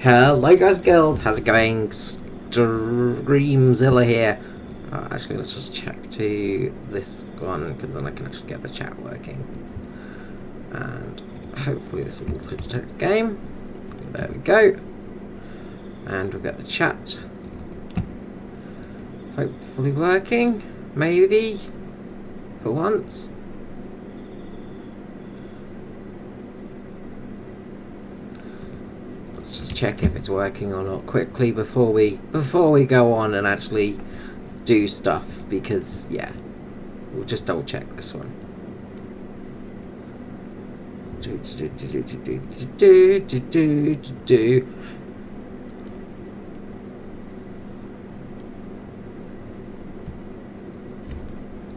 Hello guys and girls, how's it going? Streamzilla here. Actually, let's just check to this one, because then I can actually get the chat working. And hopefully this will detect the game. There we go. And we'll get the chat. Hopefully working, maybe, for once. Let's just check if it's working or not quickly before we go on and actually do stuff, because yeah, we'll just double check this one.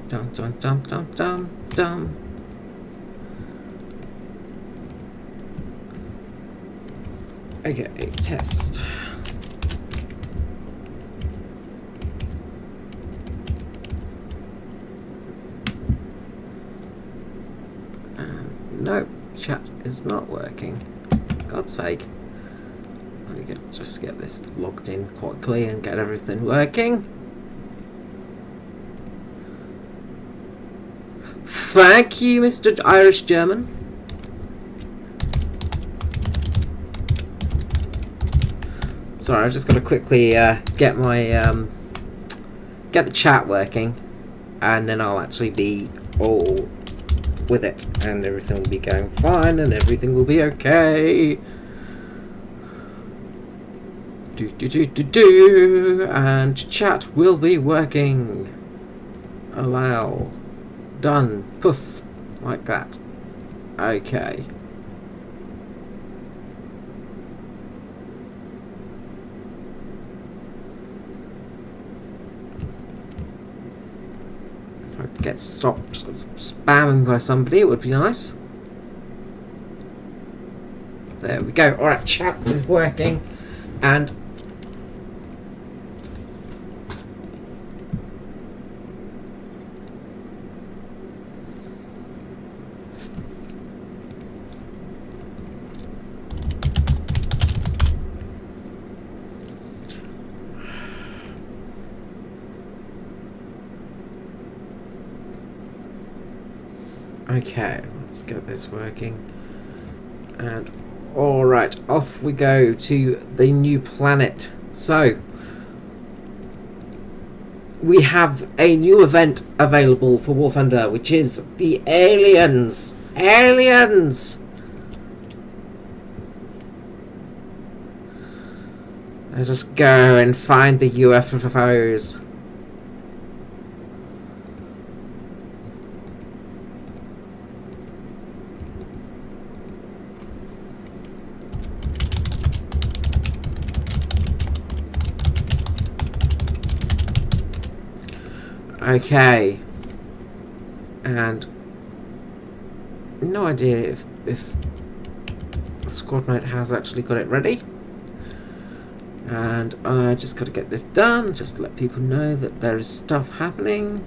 Dum dum dum dum dum dum. Okay, test. No, chat is not working. God's sake. Let me just get this logged in quickly and get everything working. Thank you, Mr. Irish German. Sorry, I've just got to quickly get my get the chat working, and then I'll actually be all with it, and everything will be going fine, and everything will be okay. And chat will be working. Allow. Done. Poof. Like that. Okay. If I could get stopped spamming by somebody, it would be nice. There we go. Alright, chat is working. And okay, let's get this working. And alright, off we go to the new planet. So, we have a new event available for War Thunder, which is the aliens. Aliens! Let's just go and find the UFOs. Okay, and no idea if the squad mate has actually got it ready, and I just got to get this done, just to let people know that there is stuff happening.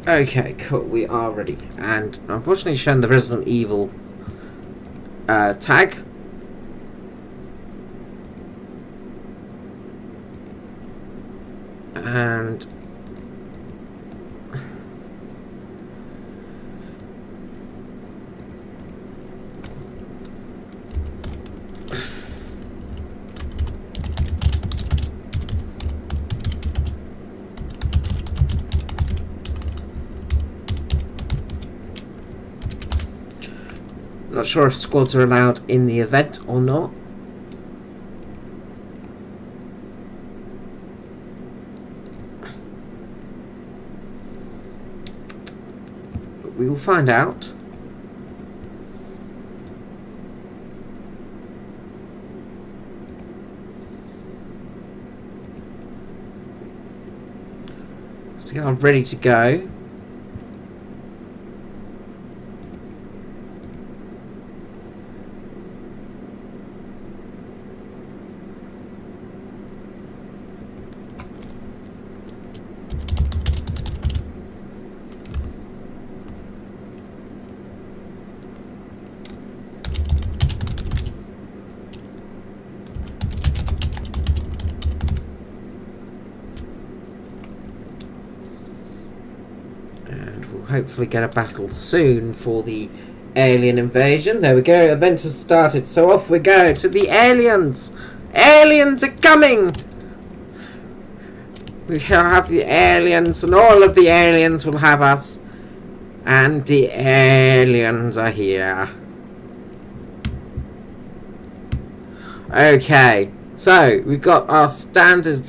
Okay, cool, we are ready. And unfortunately shown the Resident Evil tag. And not sure if squads are allowed in the event or not. But we will find out. I'm ready to go. Hopefully get a battle soon for the alien invasion. There we go, event has started, so off we go to the aliens! Aliens are coming! We shall have the aliens, and all of the aliens will have us. And the aliens are here. Okay, so we've got our standard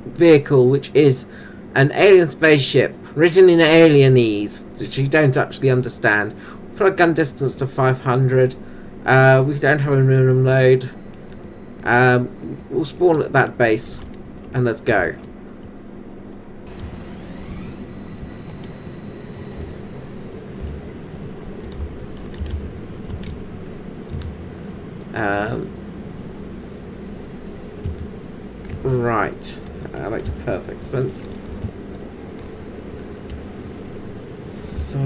vehicle, which is an alien spaceship. Written in alienese, which you don't actually understand. Put a gun distance to 500. We don't have a minimum load. We'll spawn at that base, and let's go. Right, that makes perfect sense. So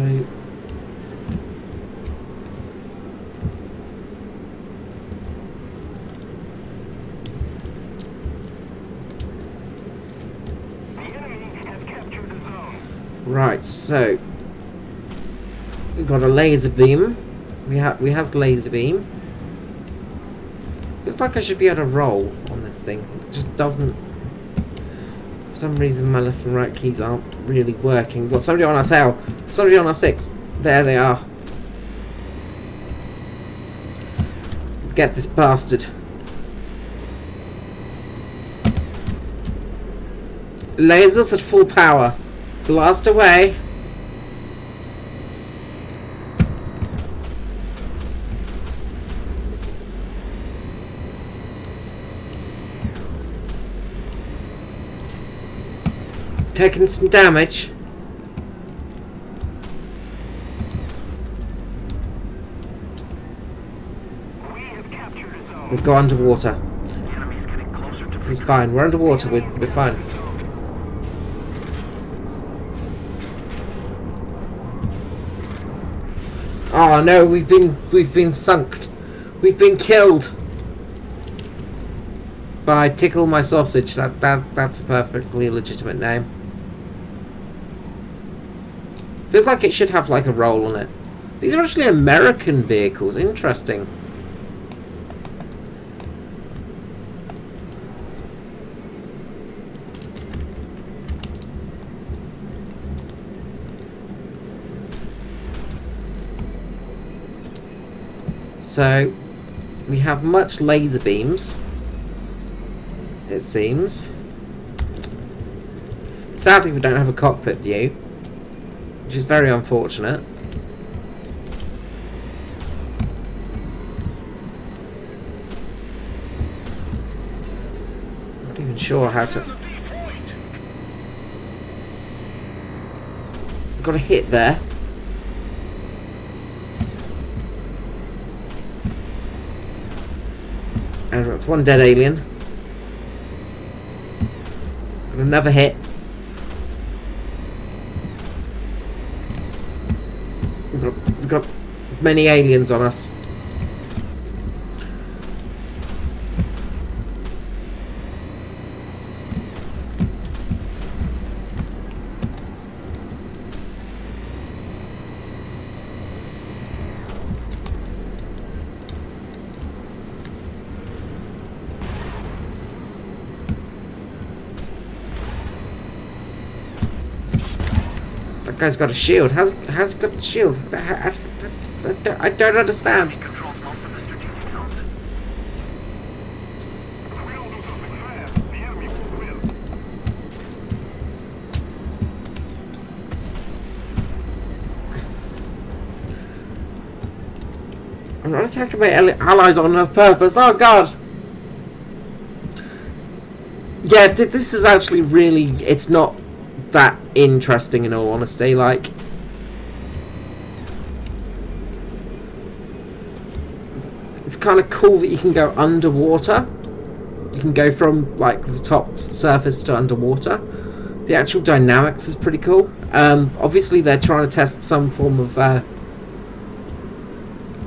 right, so we've got a laser beam. We has laser beam. Looks like I should be able to roll on this thing. It just doesn't. For some reason, my left and right keys aren't really working. We've got somebody on our tail. Somebody on our 6. There they are. Get this bastard. Lasers at full power. Blast away. Taking some damage. We'll go underwater. This is fine. We're underwater. We're fine. Oh no, we've been sunk. We've been killed by Tickle My Sausage. That's a perfectly legitimate name. Feels like it should have like a roll on it. These are actually American vehicles. Interesting. So, we have much laser beams, it seems. Sadly, we don't have a cockpit view, which is very unfortunate. Not even sure how to... Got a hit there. And that's one dead alien. And another hit. We've got many aliens on us. Guy's got a shield. How's he got a shield? I don't understand. I'm not attacking my allies on purpose. Oh god. Yeah, this is actually really. It's not that interesting, in all honesty. Like, it's kind of cool that you can go underwater. You can go from like the top surface to underwater. The actual dynamics is pretty cool. Obviously they're trying to test some form of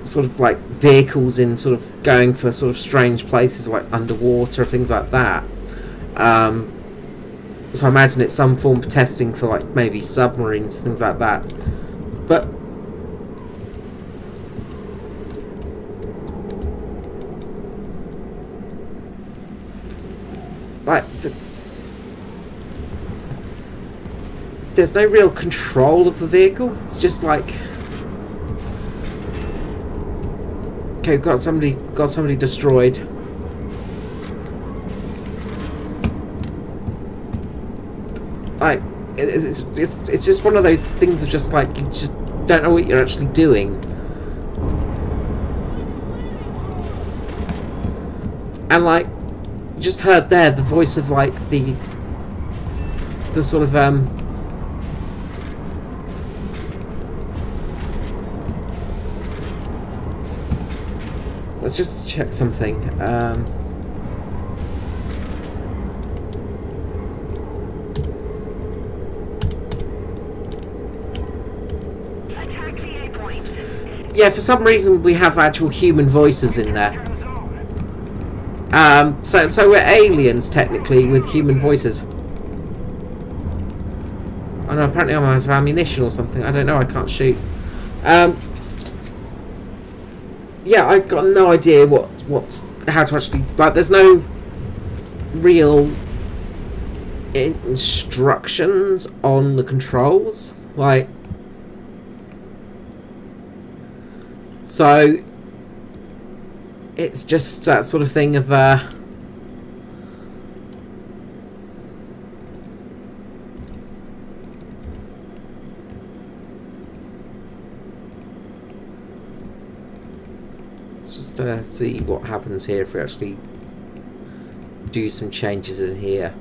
sort of like vehicles in sort of going for sort of strange places like underwater, things like that. So I imagine it's some form of testing for like maybe submarines, things like that. But like there's no real control of the vehicle. It's just like, okay, got somebody destroyed. Like, it's just one of those things of just like, you just don't know what you're actually doing. And like, you just heard there the voice of like the sort of let's just check something. Yeah, for some reason we have actual human voices in there. So we're aliens technically with human voices. Oh no, apparently I'm out of ammunition or something. I don't know. I can't shoot. Yeah, I got no idea how to actually, like, there's no real instructions on the controls, like, so it's just that sort of thing of see what happens here if we actually do some changes in here.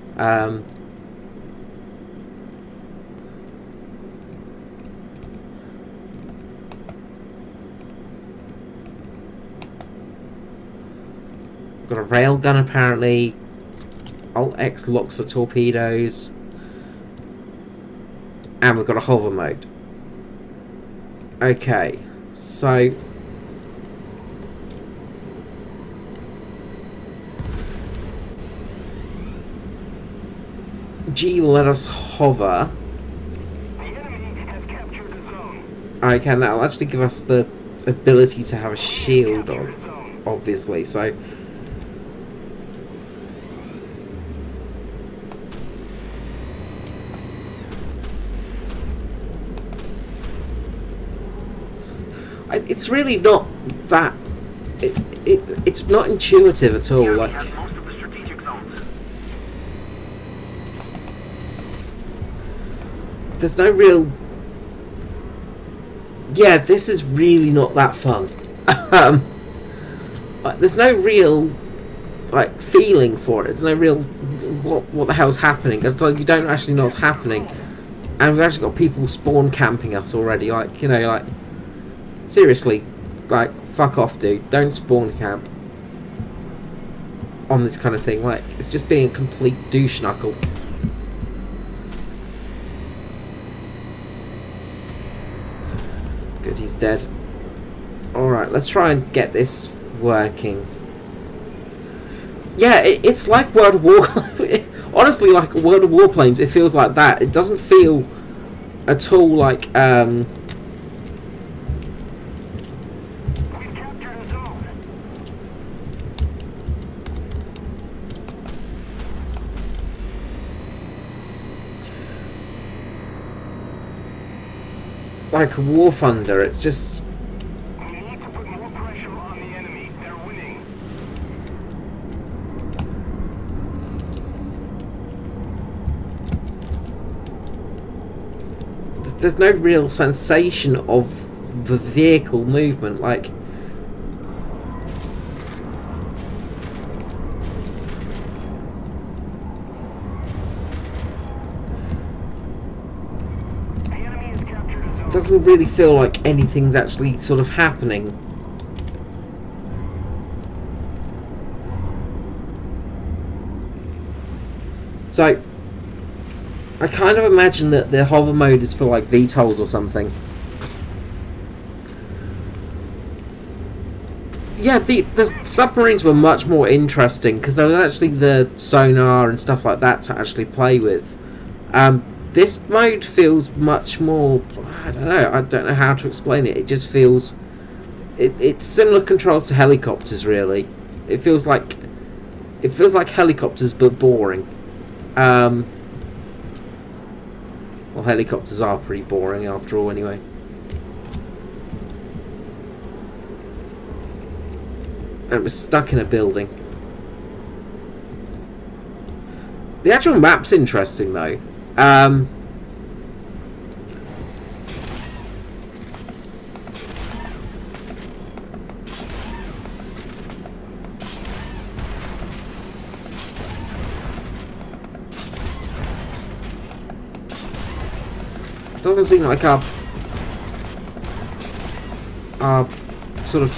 Got a railgun apparently. Alt X locks the torpedoes, and we've got a hover mode. Okay, so G will let us hover. The enemy has captured the zone. Okay, and that'll actually give us the ability to have a shield on, obviously, so it's really not that it's not intuitive at all. Like, there's no real, yeah, this is really not that fun. Like, there's no real like feeling for it. There's no real what the hell's happening. It's like you don't actually know what's happening, and we've actually got people spawn camping us already. Like, you know, like, seriously, like, fuck off, dude. Don't spawn camp on this kind of thing. Like, it's just being a complete douche knuckle. Good, he's dead. Alright, let's try and get this working. Yeah, it's like World of War. Honestly, like World of Warplanes, it feels like that. It doesn't feel at all like like a War Thunder. It's just, We need to put more pressure on the enemy. They're winning. there's no real sensation of the vehicle movement. Like, doesn't really feel like anything's actually sort of happening. So I kind of imagine that the hover mode is for like VTOLs or something. Yeah, the submarines were much more interesting because there was actually the sonar and stuff like that to actually play with. This mode feels much more, I don't know how to explain it. It just feels, it's similar controls to helicopters really. It feels like helicopters but boring. Well, helicopters are pretty boring after all anyway. And it was stuck in a building. The actual map's interesting though. Doesn't seem like our sort of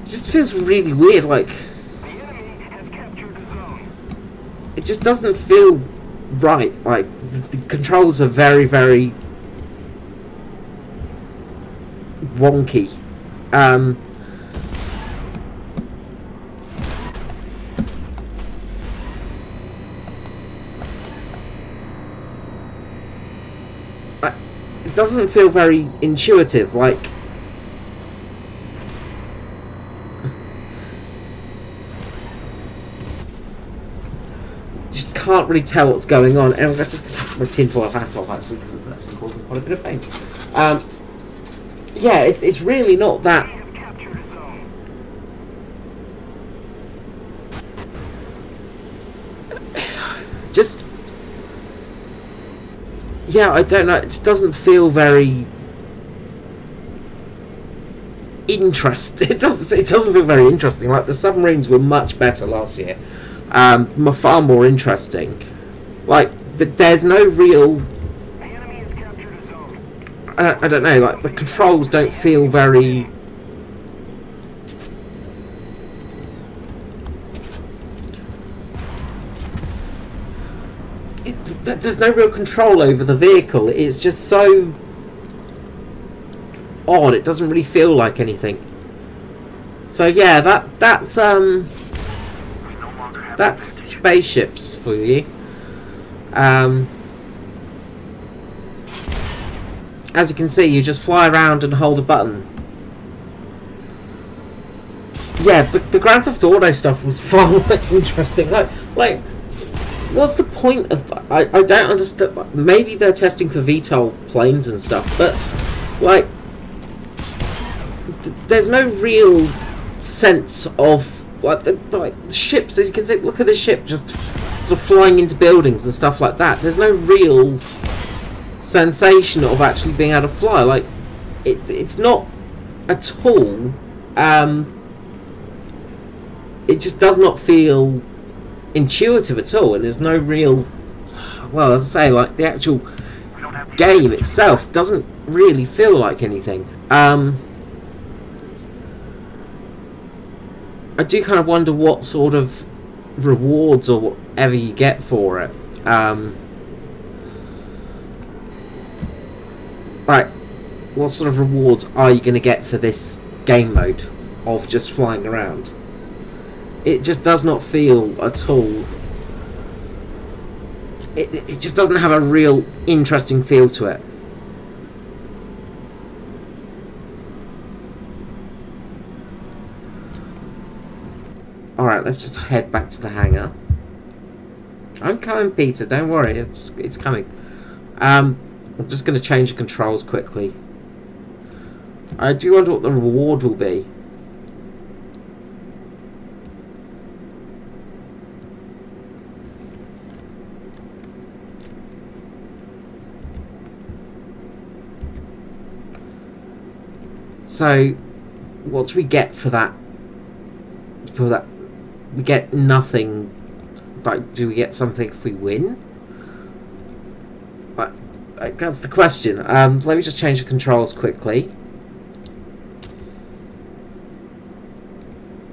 just feels really weird, like The enemy has captured the zone. it just doesn't feel right. Like the controls are very, very wonky. It doesn't feel very intuitive. Like just can't really tell what's going on. And I'm just gonna take my tinfoil hat off actually because it's actually causing quite a bit of pain. Yeah, it's really not that. We have captured a zone. Just yeah, I don't know. It just doesn't feel very interesting. It doesn't feel very interesting. Like the submarines were much better last year. Far more interesting. Like there's no real. The enemy has captured a zone. I don't know. Like the controls don't feel very. There's no real control over the vehicle. It's just so odd. It doesn't really feel like anything. So yeah, that's spaceships for you. As you can see, you just fly around and hold a button. Yeah, but the Grand Theft Auto stuff was far more interesting. Like, what's the point of? I don't understand. Maybe they're testing for VTOL planes and stuff, but like, there's no real sense of like the ships. As you can see, look at the ship just sort of flying into buildings and stuff like that. There's no real sensation of actually being able to fly. Like, it's not at all. It just does not feel intuitive at all, and there's no real. Well, as I say, like the actual game itself doesn't really feel like anything. I do kind of wonder what sort of rewards or whatever you get for it. Right, what sort of rewards are you going to get for this game mode of just flying around? It just does not feel at all. It just doesn't have a real interesting feel to it. Alright, let's just head back to the hangar. I'm coming, Peter, don't worry, it's coming. I'm just going to change the controls quickly. I do wonder what the reward will be. So, what do we get for that? For that, we get nothing. Like, do we get something if we win? Like, that's the question. Let me just change the controls quickly.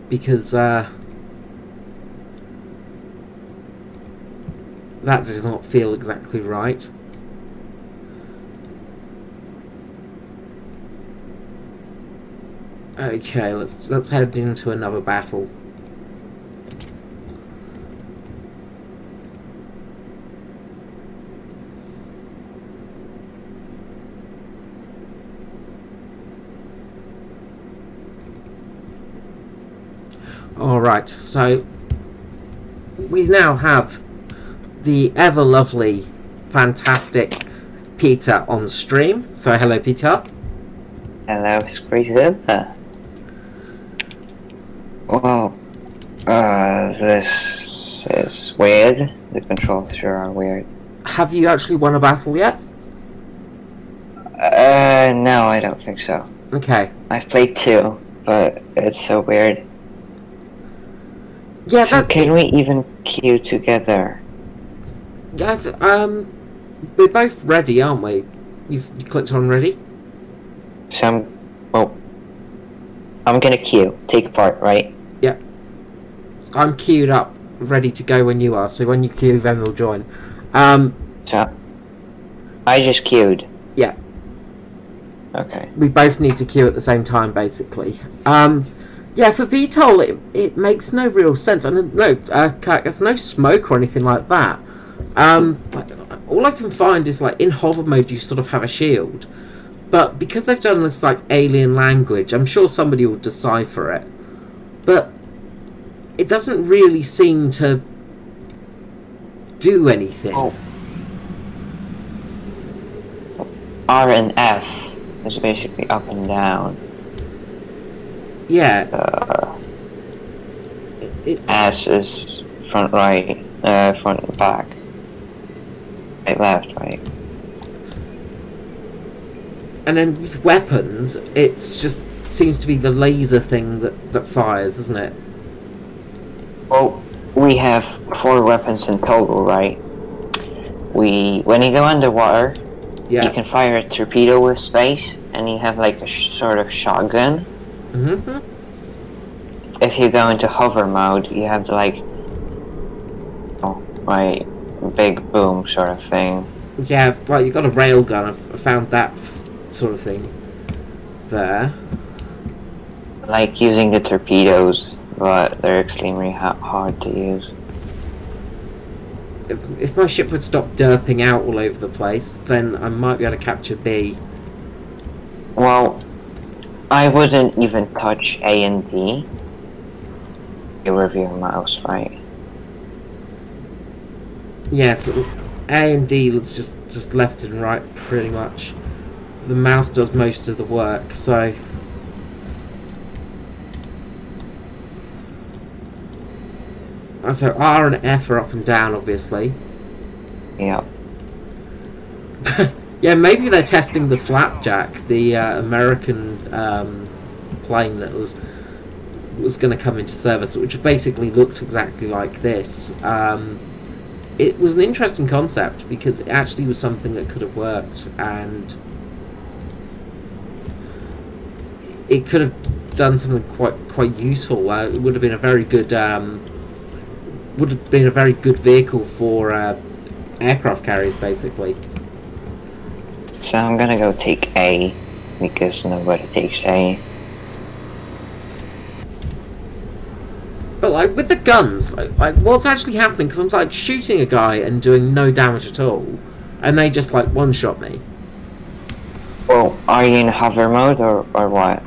Because, that does not feel exactly right. Okay, let's head into another battle. Alright, so we now have the ever lovely, fantastic Peter on stream. So hello, Peter. Hello, Squeezer. Well, this is weird. The controls sure are weird. Have you actually won a battle yet? No, I don't think so. Okay. I've played 2, but it's so weird. Yeah, So can we even queue together? Yes, we're both ready, aren't we? You clicked on ready? So I'm gonna queue. Take part, right? Yeah. I'm queued up, ready to go when you are, so when you queue, then we'll join. So I just queued. Yeah. Okay. We both need to queue at the same time, basically. Yeah, for VTOL, it makes no real sense. And there's no smoke or anything like that. But all I can find is, like, in hover mode, you sort of have a shield. But because they've done this, like, alien language, I'm sure somebody will decipher it. But it doesn't really seem to do anything. Oh. R and F is basically up and down. Yeah. S is front right, front and back. Right, left, right. And then with weapons, it's just seems to be the laser thing that fires, isn't it? Well, we have 4 weapons in total, right? When you go underwater, Yeah. you can fire a torpedo with space, and you have like a sort of shotgun. Mm-hmm. If you go into hover mode, you have like, big boom sort of thing. Yeah, right, you got a railgun. I found that sort of thing there. Like using the torpedoes, but they're extremely hard to use. If my ship would stop derping out all over the place, then I might be able to capture B. Well, I wouldn't even touch A and D. You with your mouse, right? Yeah, so A and D was just left and right, pretty much. The mouse does most of the work, so... So R and F are up and down, obviously. Yep. Yeah, maybe they're testing the Flapjack, the American plane that was going to come into service, which basically looked exactly like this. It was an interesting concept because it actually was something that could have worked, and it could have done something quite useful. It would have been a very good vehicle for aircraft carriers, basically. So I'm gonna go take A, because nobody takes A. But like with the guns, like what's actually happening? Because I'm like shooting a guy and doing no damage at all, and they just like one-shot me. Well, are you in hover mode or what?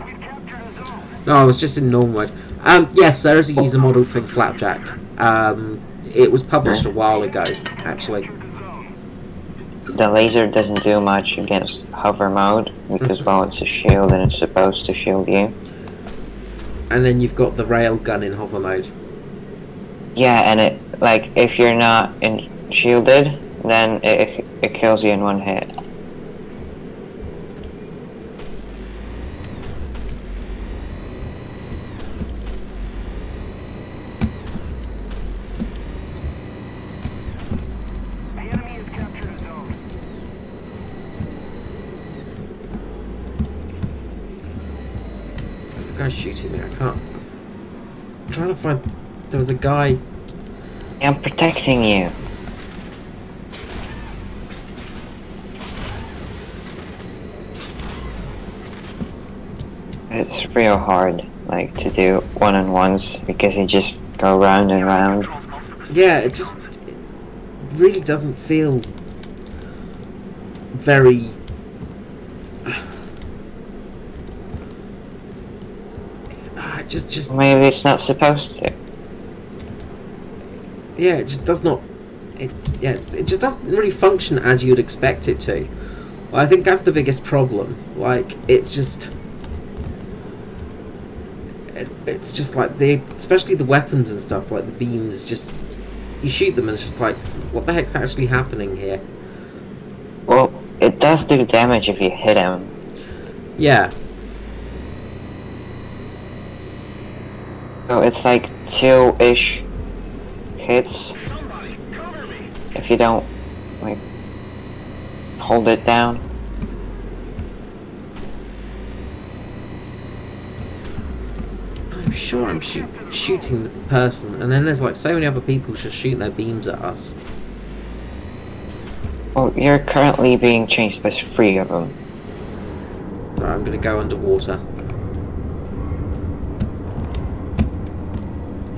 No, I was just in normal mode. Yes, there is a user model for the Flapjack. It was published a while ago, actually. The laser doesn't do much against hover mode, because well, it's a shield and it's supposed to shield you. And then you've got the railgun in hover mode. Yeah, and it, like, if you're not shielded, then it kills you in one hit. guy's shooting me. I can't. I'm trying to find. There was a guy. I'm protecting you. It's real hard, like, to do one-on-ones because you just go round and round. Yeah, it really doesn't feel very. Just Maybe it's not supposed to. yeah, it just does not. It just doesn't really function as you'd expect it to. I think that's the biggest problem. Like, it's just like especially the weapons and stuff, like the beams. Just you shoot them and it's just like, what the heck's actually happening here? Well, it does do damage if you hit him. Yeah. So it's like 2-ish hits if you don't, like, hold it down. I'm sure I'm shooting the person, and then there's like so many other people just shooting their beams at us. Well, you're currently being chased by 3 of them. So I'm gonna go underwater.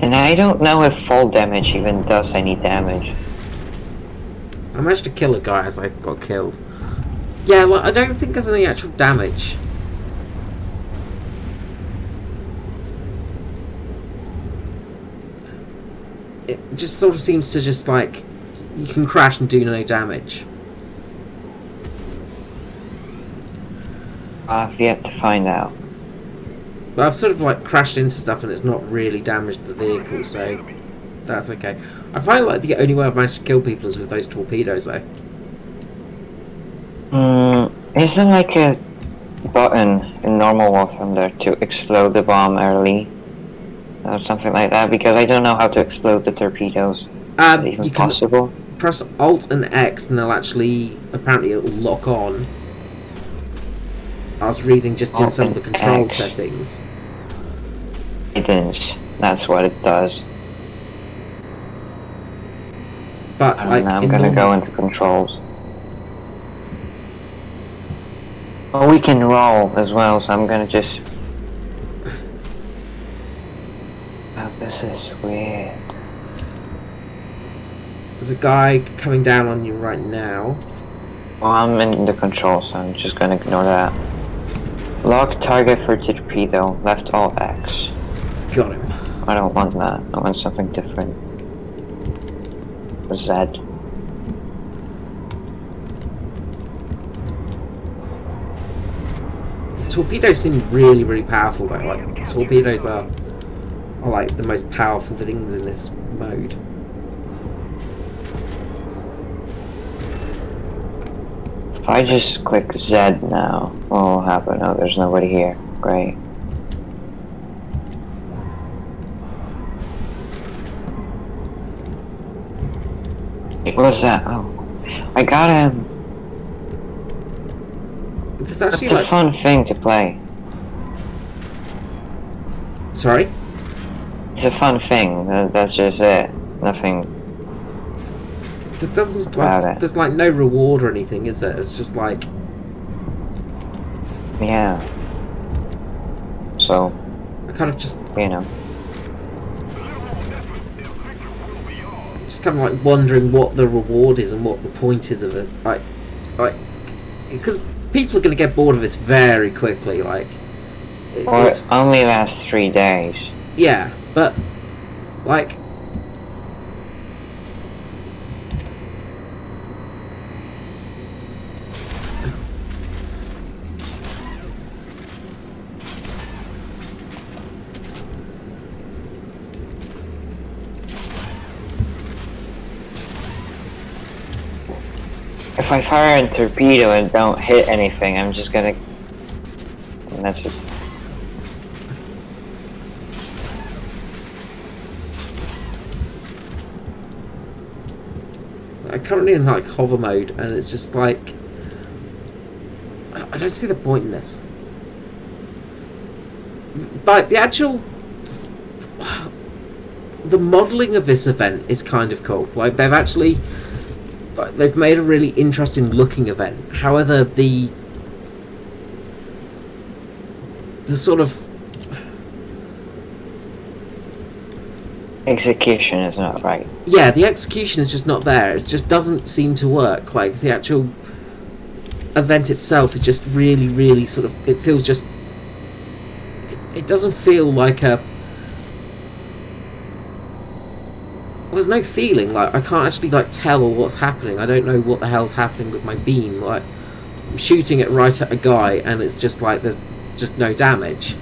And I don't know if fall damage even does any damage. I managed to kill a guy as I got killed. Yeah, like, I don't think there's any actual damage. It just sort of seems to just like, you can crash and do no damage. I've yet to find out. But I've sort of like crashed into stuff and it's not really damaged the vehicle, so that's okay. I find like the only way I've managed to kill people is with those torpedoes though. Isn't like a button in normal War Thunder to explode the bomb early? Or something like that, because I don't know how to explode the torpedoes. Is it even possible? Press Alt and X and they'll actually, apparently it'll lock on. I was reading just in some of the control settings. It is. That's what it does. But like, I'm gonna go into controls. Oh, we can roll as well, so I'm gonna just... Oh, this is weird. There's a guy coming down on you right now. Well, I'm in the controls, so I'm just gonna ignore that. Lock target for torpedo, left Alt X. Got him. I don't want that. I want something different. Z. Torpedoes seem really, really powerful though. Like, torpedoes are like the most powerful things in this mode. If I just click Z now, what will happen? Oh, there's nobody here. Great. What was that? Oh, I got him. It's It's actually a like... fun thing to play. Sorry? It's a fun thing. That's just it. Nothing. There's like no reward or anything, is there? It's just like... Yeah. So, I kind of just... you know. Just kind of like wondering what the reward is and what the point is of it. Like, because people are going to get bored of this very quickly. Like, Or it only lasts 3 days. Yeah, but like, If I fire a torpedo and don't hit anything, I'm just gonna... And that's just... I'm currently in like hover mode, and it's just like, I don't see the point in this. like the actual, the modelling of this event is kind of cool. Like they've made a really interesting looking event. However, the sort of execution is not right. Yeah, the execution is just not there. It just doesn't seem to work. Like the actual event itself is just really, really sort of. It feels just. It doesn't feel like a. There's no feeling. Like I can't actually like tell what's happening. I don't know what the hell's happening with my beam. Like I'm shooting it right at a guy, and it's just like there's just no damage.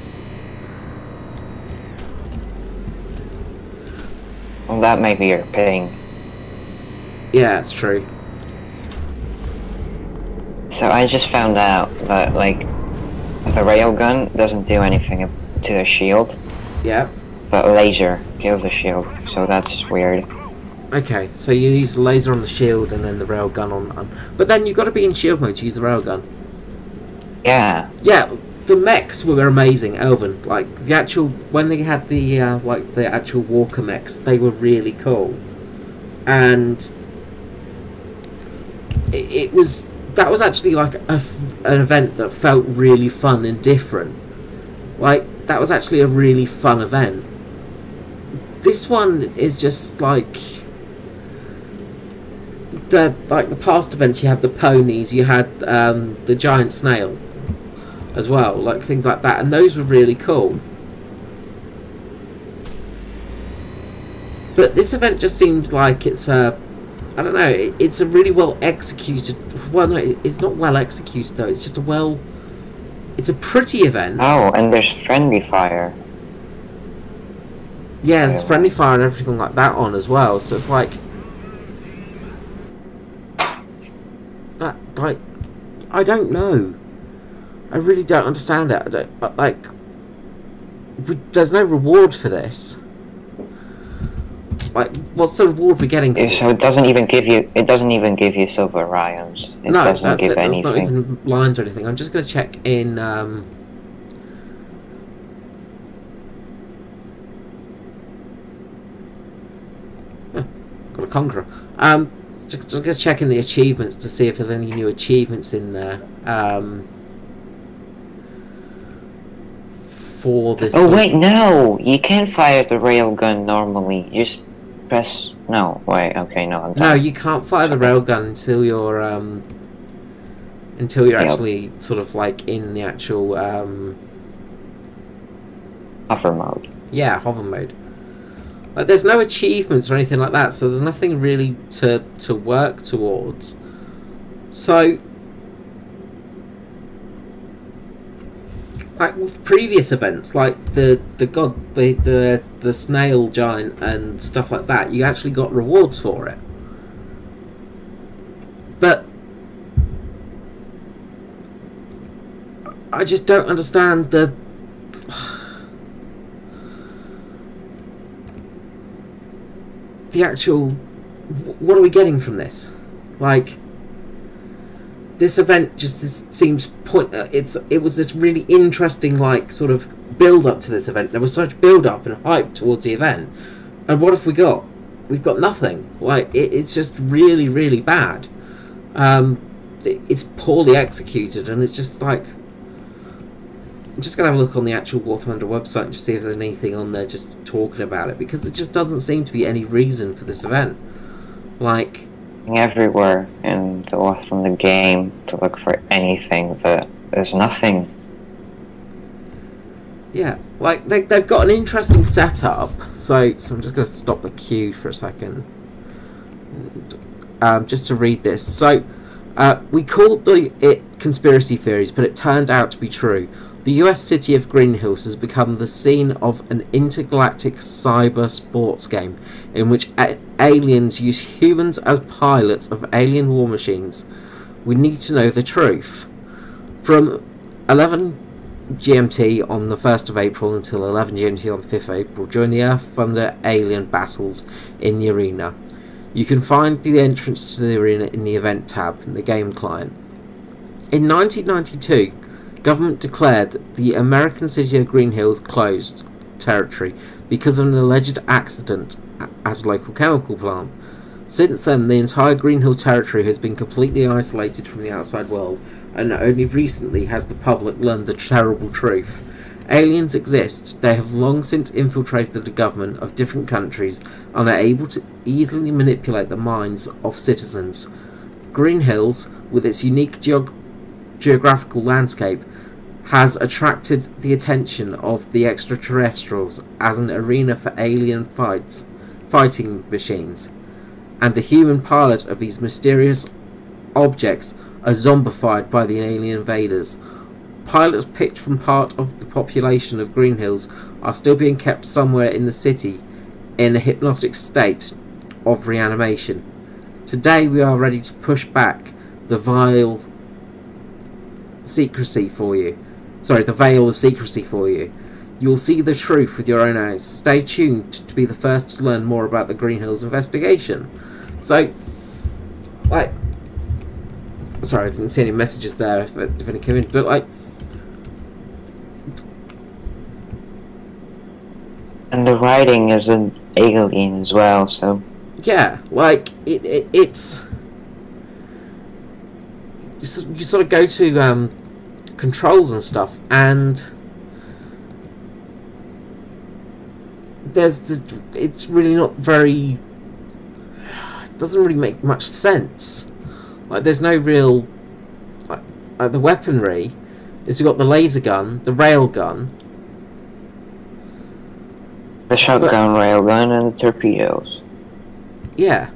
Well, that may be your ping. Yeah, it's true. So I just found out that, like, the railgun doesn't do anything to the shield. Yeah. But laser kills the shield, so that's weird. Okay, so you use the laser on the shield and then the railgun on... But then you've got to be in shield mode to use the railgun. Yeah. Yeah, the mechs were amazing, Elven. Like, the actual... When they had the, like, the actual Walker mechs, they were really cool. And... It was... That was actually, like, an event that felt really fun and different. Like, that was actually a really fun event. This one is just, like... The past events, you had the ponies, you had the giant snail as well, like things like that, and those were really cool. But this event just seems like it's a, I don't know, it's a really well executed, well no, it's not well executed though, it's just a well, it's a pretty event. Oh, and there's friendly fire. Yeah, there's friendly fire and everything like that on as well, so it's like, that, like, I don't know. I really don't understand it. I don't, like, there's no reward for this. Like, what's the reward we're getting for this? So it doesn't even give you. It doesn't even give you silver ions. It no, doesn't that's give it. anything. There's not even lines or anything. I'm just going to check in. Got a conqueror. Just going to check in the achievements to see if there's any new achievements in there. For this. Oh wait, no! You can't fire the railgun normally. You just press. No, wait. Okay, no. No, you can't fire the railgun until you're actually sort of like in the actual hover mode. Yeah, hover mode. Like, there's no achievements or anything like that, so there's nothing really to work towards. So, like with previous events, like the snail giant and stuff like that, you actually got rewards for it. But I just don't understand the actual, what are we getting from this? Like, this event just seems it was this really interesting, like, sort of build up to this event. There was such build up and hype towards the event, and what have we got? We've got nothing. Like, it's just really, really bad. It's poorly executed, and it's just like, I'm just gonna have a look on the actual War Thunder website and just see if there's anything on there just talking about it, because it just doesn't seem to be any reason for this event. Like, everywhere in the War Thunder game to look for anything, but there's nothing. Yeah, like they've got an interesting setup. So I'm just gonna stop the queue for a second, just to read this. So we called it conspiracy theories, but it turned out to be true. The US city of Green Hills has become the scene of an intergalactic cyber sports game in which aliens use humans as pilots of alien war machines. We need to know the truth. From 11 GMT on the 1st of April until 11 GMT on the 5th of April, join the Earth Thunder alien battles in the arena. You can find the entrance to the arena in the event tab in the game client. In 1992, government declared the American city of Green Hills closed territory because of an alleged accident at a local chemical plant. Since then, the entire Green Hill territory has been completely isolated from the outside world, and only recently has the public learned the terrible truth. Aliens exist. They have long since infiltrated the government of different countries and are able to easily manipulate the minds of citizens. Green Hills, with its unique geographical landscape, has attracted the attention of the extraterrestrials as an arena for alien fighting machines, and the human pilot of these mysterious objects are zombified by the alien invaders. Pilots picked from part of the population of Green Hills are still being kept somewhere in the city in a hypnotic state of reanimation. Today we are ready to push back the veil of secrecy for you. You will see the truth with your own eyes. Stay tuned to be the first to learn more about the Green Hills investigation. So, like, sorry, I didn't see any messages there if any came in, but like, and the writing is an alien as well, so yeah, like it's you sort of go to controls and stuff, and it's really not very. It doesn't really make much sense. Like, there's no real like the weaponry is, we've got the laser gun, the rail gun, the shotgun, railgun, and the torpedoes. Yeah,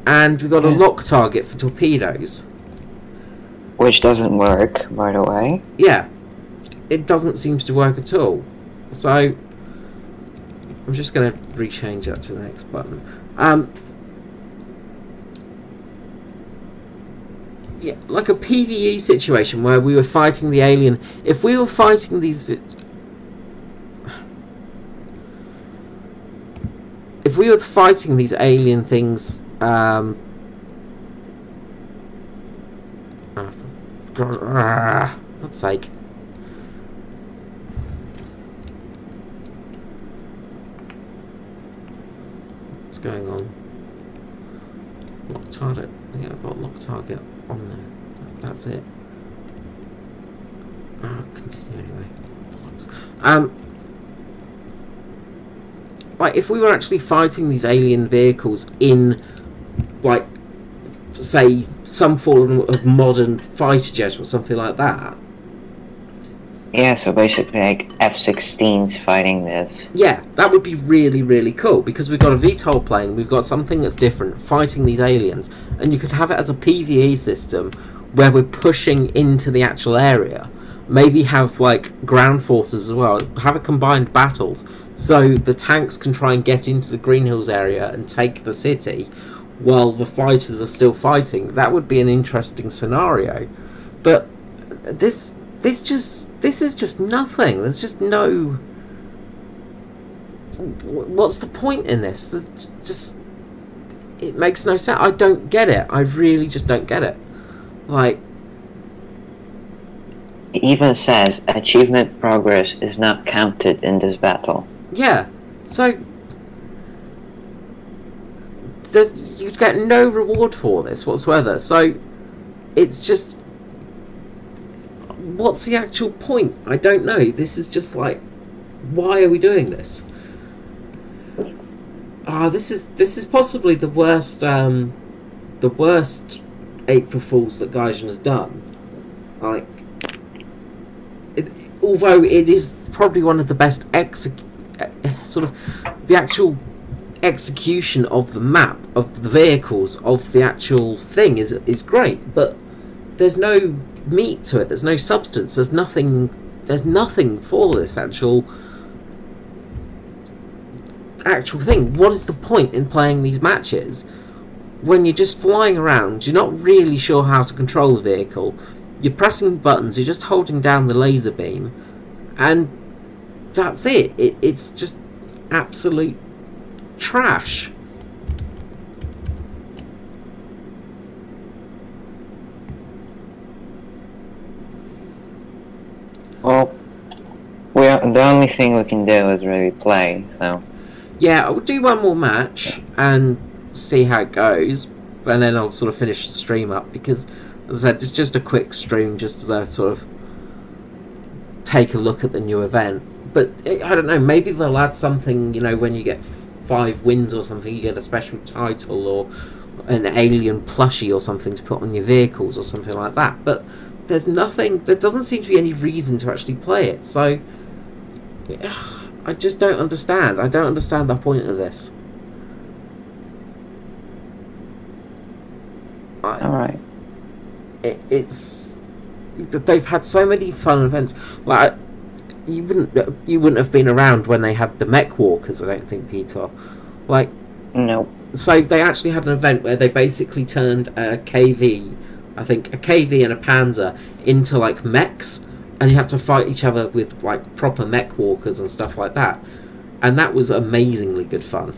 and we've got a lock target for torpedoes, which doesn't work, by the way. Yeah, it doesn't seem to work at all. So I'm just going to rechange that to the next button. Yeah, like a PvE situation where we were fighting the alien. If we were fighting these, if we were fighting these alien things, God's sake. What's going on? Lock target. Yeah, I've got lock target on there. That's it. Continue anyway. Like, if we were actually fighting these alien vehicles in, like, say, some form of modern fighter jet or something like that. Yeah, so basically like F-16s fighting this. Yeah, that would be really, really cool, because we've got a VTOL plane, we've got something that's different, fighting these aliens, and you could have it as a PvE system where we're pushing into the actual area. Maybe have, like, ground forces as well, have a combined battles, so the tanks can try and get into the Green Hills area and take the city, while the fighters are still fighting. That would be an interesting scenario. But this is just nothing. There's just no. What's the point in this? It's just, it makes no sense. I don't get it. I really just don't get it. Like, it even says achievement progress is not counted in this battle. Yeah. So you get no reward for this whatsoever. So it's just, what's the actual point? I don't know. This is just like, why are we doing this? This is possibly the worst April Fools that Gaijin has done. Like, although it is probably one of the best sort of the actual execution of the map, of the vehicles, of the actual thing is great, but there's no meat to it. There's no substance. There's nothing for this actual thing. What is the point in playing these matches when you're just flying around? You're not really sure how to control the vehicle. You're pressing buttons. You're just holding down the laser beam, and that's it. It's just absolute trash. the only thing we can do is really play, so... Yeah, I'll do one more match and see how it goes, and then I'll sort of finish the stream up, because, as I said, it's just a quick stream, just as I sort of take a look at the new event. But, I don't know, maybe they'll add something, you know, when you get 5 wins or something, you get a special title, or an alien plushie or something to put on your vehicles, or something like that. But there's nothing, there doesn't seem to be any reason to actually play it, so... I just don't understand. I don't understand the point of this. Alright. It's... They've had so many fun events. Like, you wouldn't have been around when they had the Mech Walkers, I don't think, Peter. Like... No. So they actually had an event where they basically turned a KV, I think, a KV and a Panzer into, like, mechs. And you had to fight each other with, like, proper mech walkers and stuff like that. And that was amazingly good fun.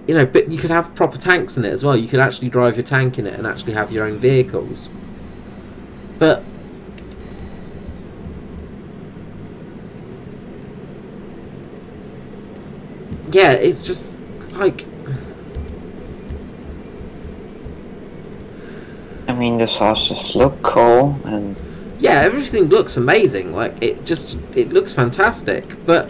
You know, but you could have proper tanks in it as well. You could actually drive your tank in it and actually have your own vehicles. But... yeah, it's just, like... I mean, the sauces look cool, and... yeah, everything looks amazing. Like, it looks fantastic, but...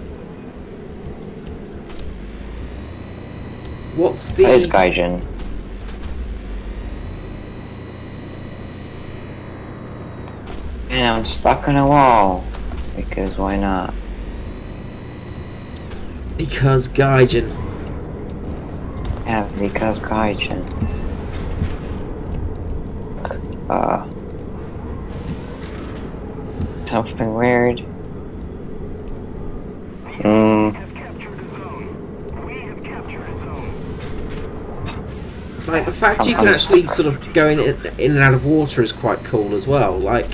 what's the... There's Gaijin. And I'm stuck on a wall. Because why not? Because Gaijin. Yeah, because Gaijin. Something weird. Like, the fact you can actually sort of go in and out of water is quite cool as well. Like,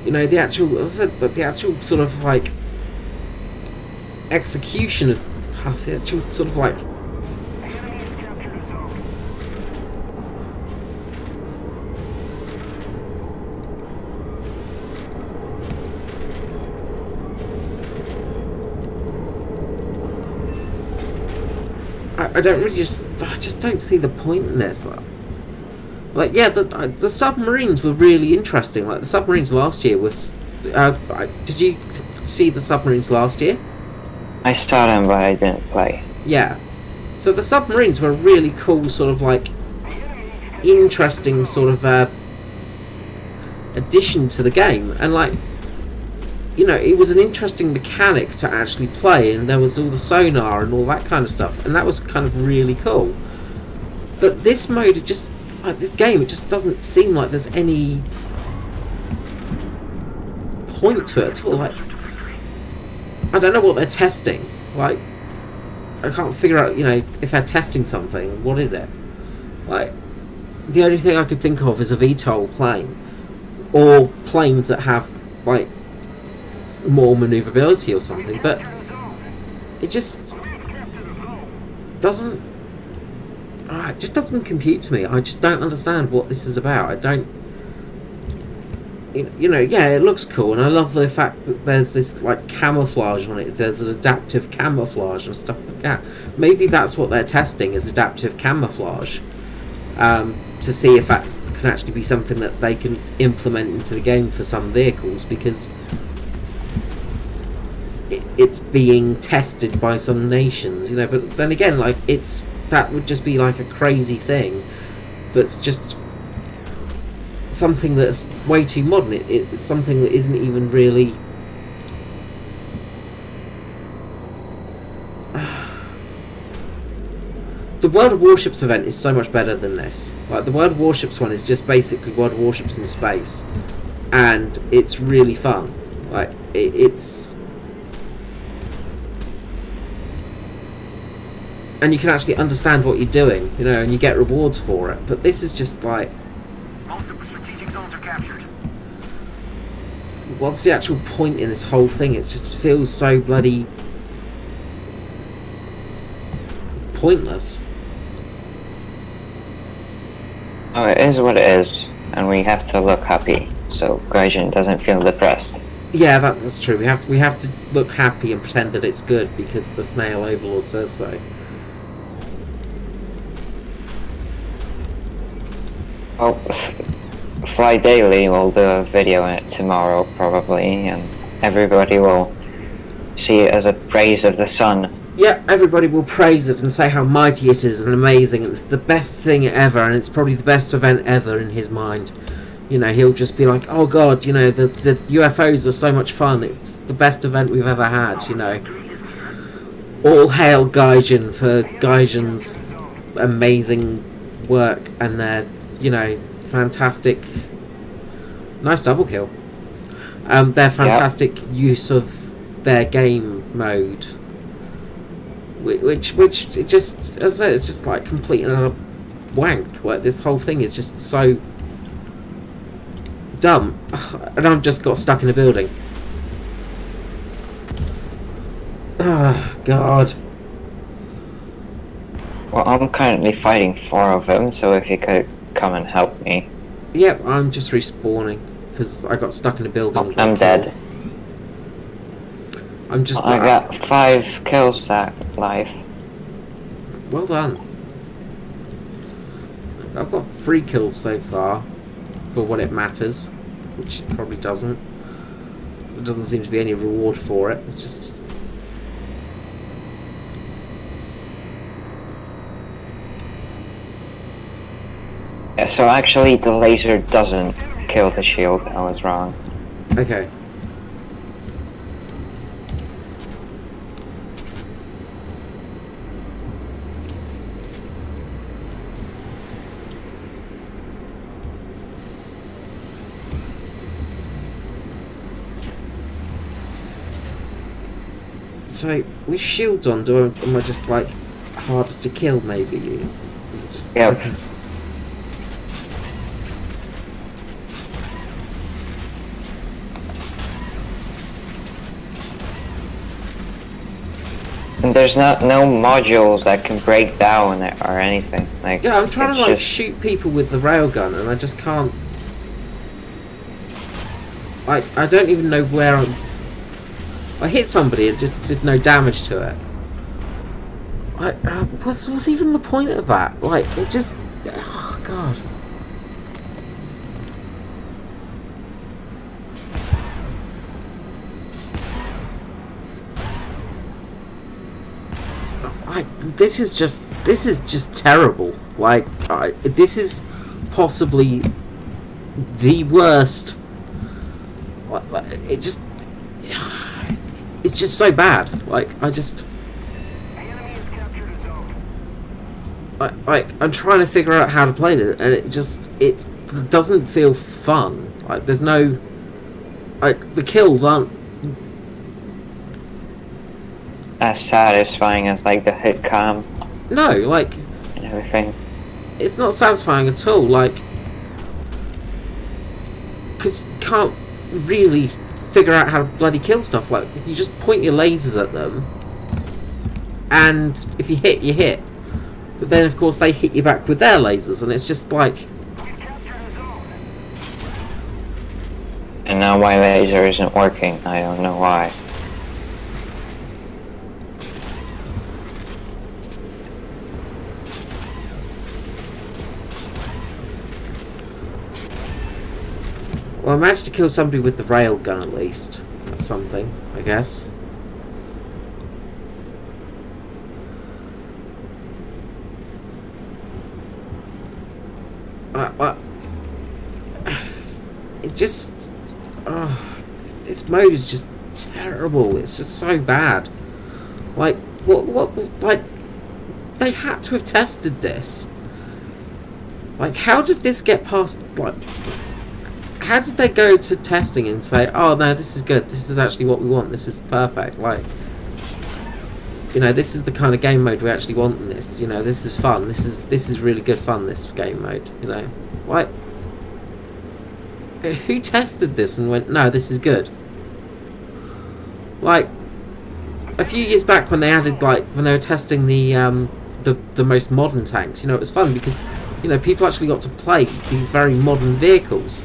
you know, the actual, as I said, the actual sort of, like, execution of the actual sort of, like, I don't really I just don't see the point in this. Like, yeah, the submarines were really interesting. Like, the submarines last year was... did you see the submarines last year? I saw them, but I didn't play. Yeah. So the submarines were a really cool, sort of, like, interesting sort of addition to the game. And, like, you know, it was an interesting mechanic to actually play, and there was all the sonar and all that kind of stuff, and that was kind of really cool. But this mode, it just, like, this game, it just doesn't seem like there's any point to it at all. Like, I don't know what they're testing. Like, I can't figure out, you know, if they're testing something, what is it? Like, the only thing I could think of is a VTOL plane, or planes that have, like, more maneuverability or something, but it just doesn't it just doesn't compute to me. I just don't understand what this is about. I don't, you know, yeah, it looks cool, and I love the fact that there's this, like, camouflage on it. There's an adaptive camouflage and stuff like that. Maybe that's what they're testing, is adaptive camouflage, to see if that can actually be something that they can implement into the game for some vehicles, because it's being tested by some nations, you know. But then again, like, that would just be like a crazy thing that's just something that's way too modern. It's something that isn't even really the World of Warships event is so much better than this. Like, the World of Warships one is just basically World of Warships in space, and it's really fun. Like, it's... and you can actually understand what you're doing, you know, and you get rewards for it. But this is just like... most of the strategic zones are captured. what's the actual point in this whole thing? It just feels so bloody... pointless. Oh, it is what it is, and we have to look happy, so Gaijin doesn't feel depressed. Yeah, that's true. We have to look happy and pretend that it's good because the Snail Overlord says so. Well, Fly Daily will do a video on it tomorrow probably, and everybody will see it as a praise of the sun. Yep, everybody will praise it and say how mighty it is and amazing and it's the best thing ever and it's probably the best event ever in his mind. You know, he'll just be like, oh god, you know, the UFOs are so much fun, it's the best event we've ever had, you know. All hail Gaijin for Gaijin's amazing work and their, you know, fantastic... Nice double kill. Their fantastic use of their game mode. Which it just, as I say, it's just like complete and utter wank. Like, this whole thing is just so dumb. And I've just got stuck in a building. Oh, God. Well, I'm currently fighting 4 of them, so if you could come and help me. Yep, I'm just respawning, because I got stuck in a building. I'm dead. I'm just... I got 5 kills that life. Well done. I've got 3 kills so far, for what it matters, which it probably doesn't. There doesn't seem to be any reward for it, it's just... Yeah, so actually the laser doesn't kill the shield, I was wrong. Okay. So, with shields on, am I just like harder to kill maybe? Is it just... Yeah. Okay. And there's no modules that can break down or anything. Like, yeah, I'm trying to like just... shoot people with the railgun and I just can't. I don't even know where I'm. I hit somebody, it just did no damage to it. What's even the point of that? Like, it just... Oh, God. This is just terrible. Like, this is possibly the worst. It's just so bad. Like, I'm trying to figure out how to play it, and it doesn't feel fun. Like, there's no, like, the kills aren't as satisfying as like the hit cam. No, like, and everything. It's not satisfying at all. Like, because you can't really figure out how to bloody kill stuff. Like, you just point your lasers at them, and if you hit, you hit. But then, of course, they hit you back with their lasers, and it's just like... And now my laser isn't working. I don't know why. Well, I managed to kill somebody with the railgun at least. That's something, I guess. It just... this mode is just terrible. It's just so bad. Like, like, they had to have tested this. Like, how did this get past, like... How did they go to testing and say, oh no, this is good, this is actually what we want, this is perfect, like, you know, this is the kind of game mode we actually want in this, you know, this is fun, this is really good fun, this game mode, you know, like, who tested this and went, no, this is good? Like, a few years back when they added, like, when they were testing the most modern tanks, you know, it was fun because, you know, people actually got to play these very modern vehicles.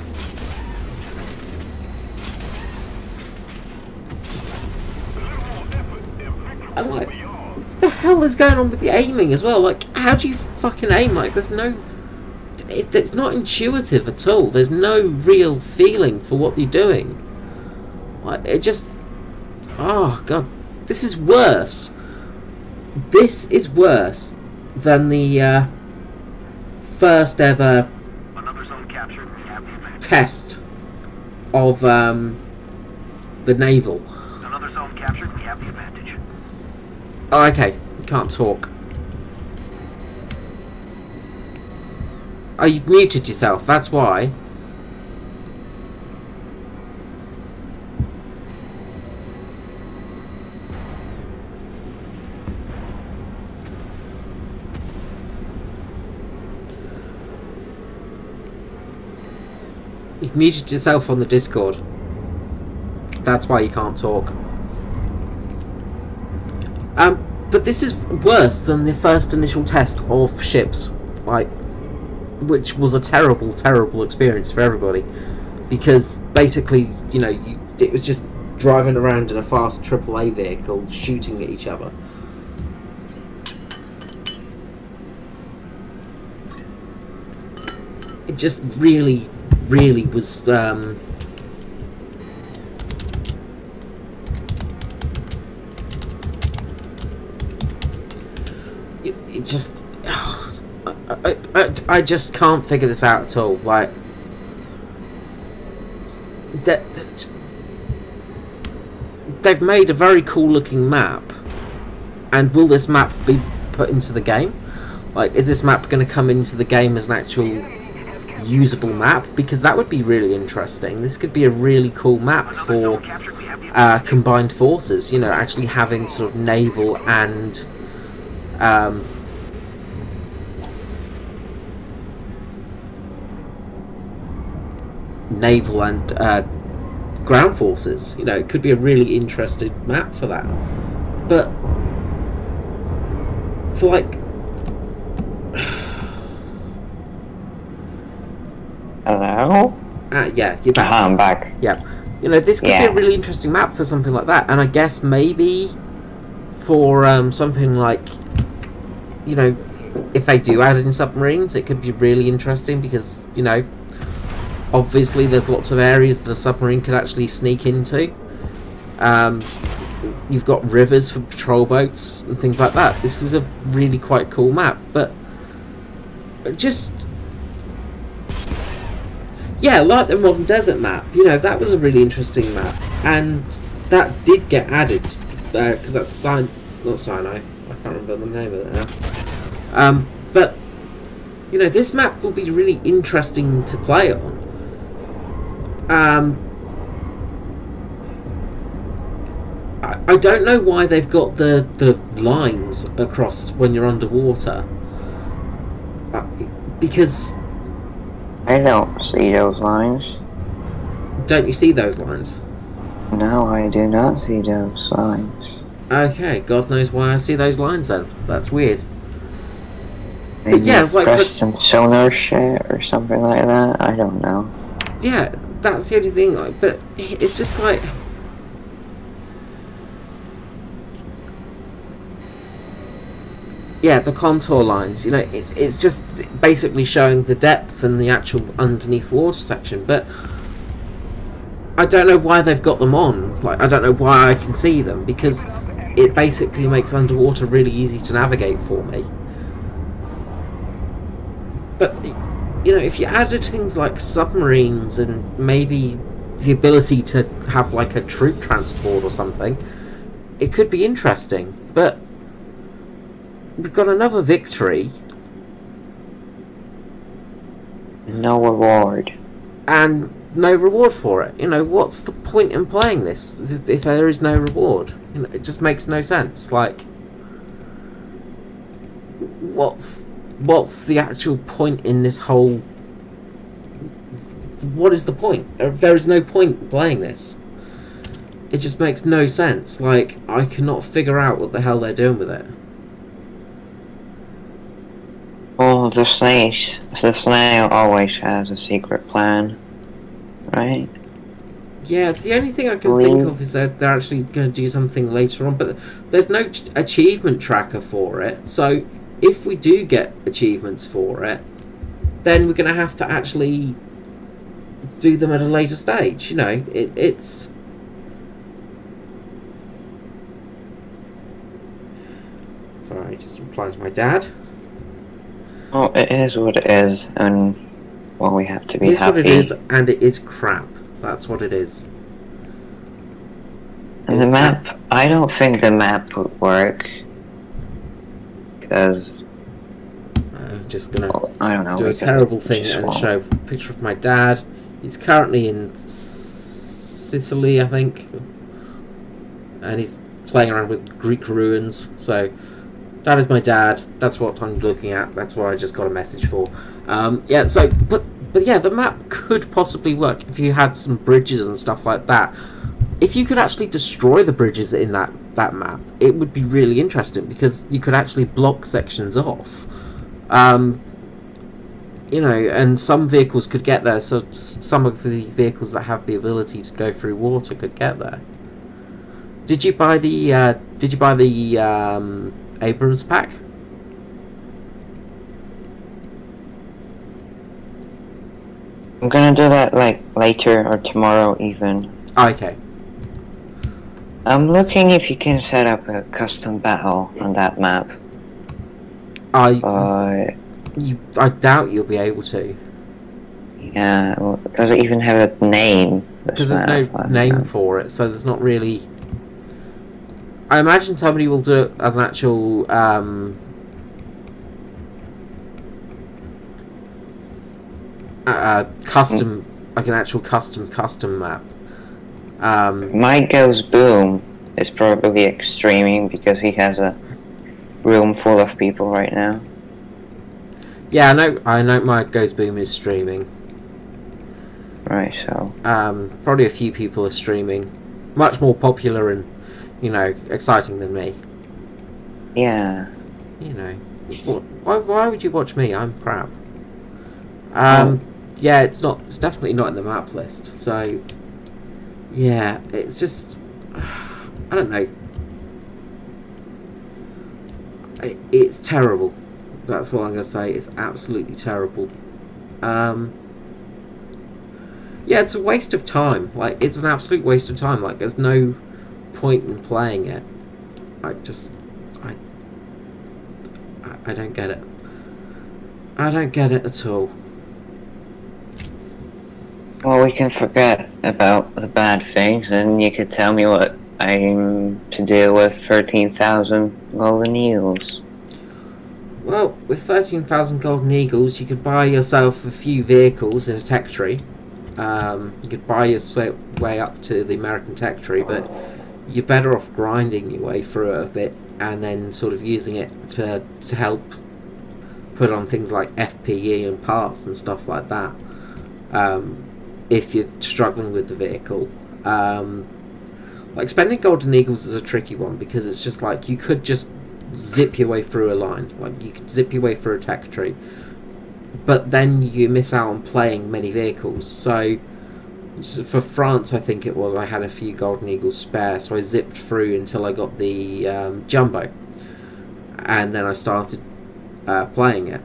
And like, what the hell is going on with the aiming as well? Like, how do you fucking aim? Like, there's no... It's not intuitive at all. There's no real feeling for what you're doing. Like, it just... Oh, God. This is worse. This is worse than the first ever test of the naval. Another zone captured, we have the advantage. Oh, okay. You can't talk. Oh, you've muted yourself. That's why. You've muted yourself on the Discord. That's why you can't talk. But this is worse than the first initial test of ships, like, which was a terrible, terrible experience for everybody, because basically, you know, it was just driving around in a fast AAA vehicle, shooting at each other. It just really was it just I just can't figure this out at all. Like they've made a very cool looking map, and will this map be put into the game? Like, is this map going to come into the game as an actual usable map? Because that would be really interesting. This could be a really cool map for combined forces, you know, actually having sort of naval and ground forces. You know, it could be a really interesting map for that. But for like Hello? Yeah, you're back. I'm back. Yeah. You know, this could be a really interesting map for something like that. And I guess maybe for something like, you know, if they do add in submarines, it could be really interesting because, you know, obviously there's lots of areas that a submarine could actually sneak into. You've got rivers for patrol boats and things like that. This is a really quite cool map, but just... yeah, like the Modern Desert map, you know, that was a really interesting map, and that did get added, because that's not Sinai, I can't remember the name of it now. But, you know, this map will be really interesting to play on. I don't know why they've got the lines across when you're underwater, because... I don't see those lines. Don't you see those lines? No, I do not see those lines. Okay, God knows why I see those lines then. That's weird. Maybe but yeah, like some sonar shit or something like that. I don't know. Yeah, that's the only thing. Like, but it's just like. Yeah, the contour lines, you know, it's just basically showing the depth and the actual underneath water section, but I don't know why they've got them on. Like, I don't know why I can see them, because it basically makes underwater really easy to navigate for me. But, you know, if you added things like submarines and maybe the ability to have, like, a troop transport or something, it could be interesting, but... we've got another victory. No reward. And no reward for it. You know, what's the point in playing this if there is no reward? You know, it just makes no sense. Like, what's the actual point in this whole... what is the point? There is no point in playing this. It just makes no sense. Like, I cannot figure out what the hell they're doing with it. Well, the snail always has a secret plan, right? Yeah, the only thing I can think of is that they're actually going to do something later on, but there's no achievement tracker for it. So if we do get achievements for it, then we're going to have to actually do them at a later stage. You know, it's... Sorry, I just replied to my dad. Oh, it is what it is, and well, we have to be happy. It is what it is, and it is crap. That's what it is. And the map, I don't think the map would work, because I'm just gonna I don't know, do a terrible thing and show a picture of my dad. He's currently in Sicily, I think, and he's playing around with Greek ruins. So that is my dad. That's what I'm looking at. That's what I just got a message for. Yeah. So, but yeah, the map could possibly work if you had some bridges and stuff like that. If you could actually destroy the bridges in that map, it would be really interesting, because you could actually block sections off. You know, and some vehicles could get there, so some of the vehicles that have the ability to go through water could get there. Did you buy the Abrams pack? I'm gonna do that like later or tomorrow even. Okay. I'm looking if you can set up a custom battle on that map. I doubt you'll be able to. Yeah, well, does it even have a name? Because there's no name for it, so there's not really... I imagine somebody will do it as an actual... custom, like an actual custom map. Mike Goes Boom is probably streaming because he has a room full of people right now. Yeah, I know Mike Goes Boom is streaming. Right, so... probably a few people are streaming. Much more popular and, you know, exciting than me. Yeah. You know. Why would you watch me? I'm crap. Yeah, it's definitely not in the map list, so... Yeah, it's just... I don't know. It's terrible. That's all I'm going to say. It's absolutely terrible. Yeah, it's a waste of time. Like, it's an absolute waste of time. Like, there's no point in playing it. I don't get it. I don't get it at all. Well, we can forget about the bad things, and you could tell me what I'm to do with 13,000 golden eagles. Well, with 13,000 golden eagles, you could buy yourself a few vehicles in a tech tree. You could buy your way up to the American tech tree, but you're better off grinding your way through it a bit and then sort of using it to help put on things like FPE and parts and stuff like that. If you're struggling with the vehicle. Like, spending golden eagles is a tricky one, because it's just like, you could just zip your way through a line. Like, you could zip your way through a tech tree, but then you miss out on playing many vehicles. So for France, I think it was, I had a few golden eagles spare, so I zipped through until I got the Jumbo, and then I started playing it.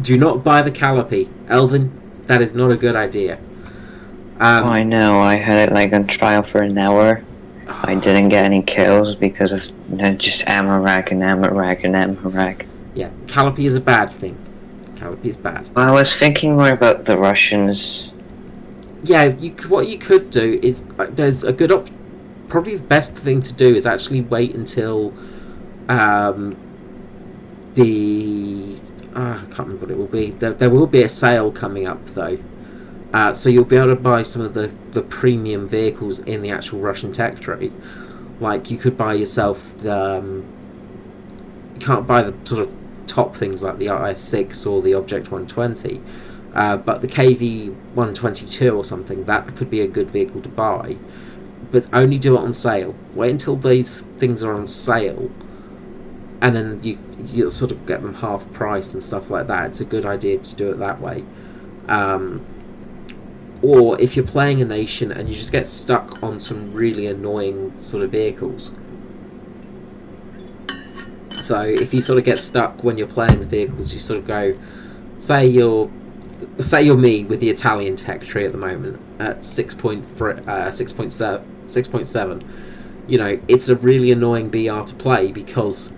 Do not buy the Calipee, Elvin. That is not a good idea. Oh, I know. I had it like on trial for an hour. I didn't get any kills because of just ammo rack and ammo rack and ammo rack. Yeah, Calipee is a bad thing. Calipee is bad. Well, I was thinking more about the Russians. Yeah, what you could do is, there's a good probably the best thing to do is actually wait until I can't remember what it will be. There will be a sale coming up though, so you'll be able to buy some of the premium vehicles in the actual Russian tech tree. Like, you could buy yourself the you can't buy the sort of top things like the IS-6 or the Object 120, but the KV-122 or something, that could be a good vehicle to buy, but only do it on sale. Wait until these things are on sale, and then you'll sort of get them half price and stuff like that. It's a good idea to do it that way. or if you're playing a nation and you just get stuck on some really annoying sort of vehicles. So if you sort of get stuck when you're playing the vehicles, you sort of go, say you're me with the Italian tech tree at the moment at 6.7. You know, it's a really annoying BR to play because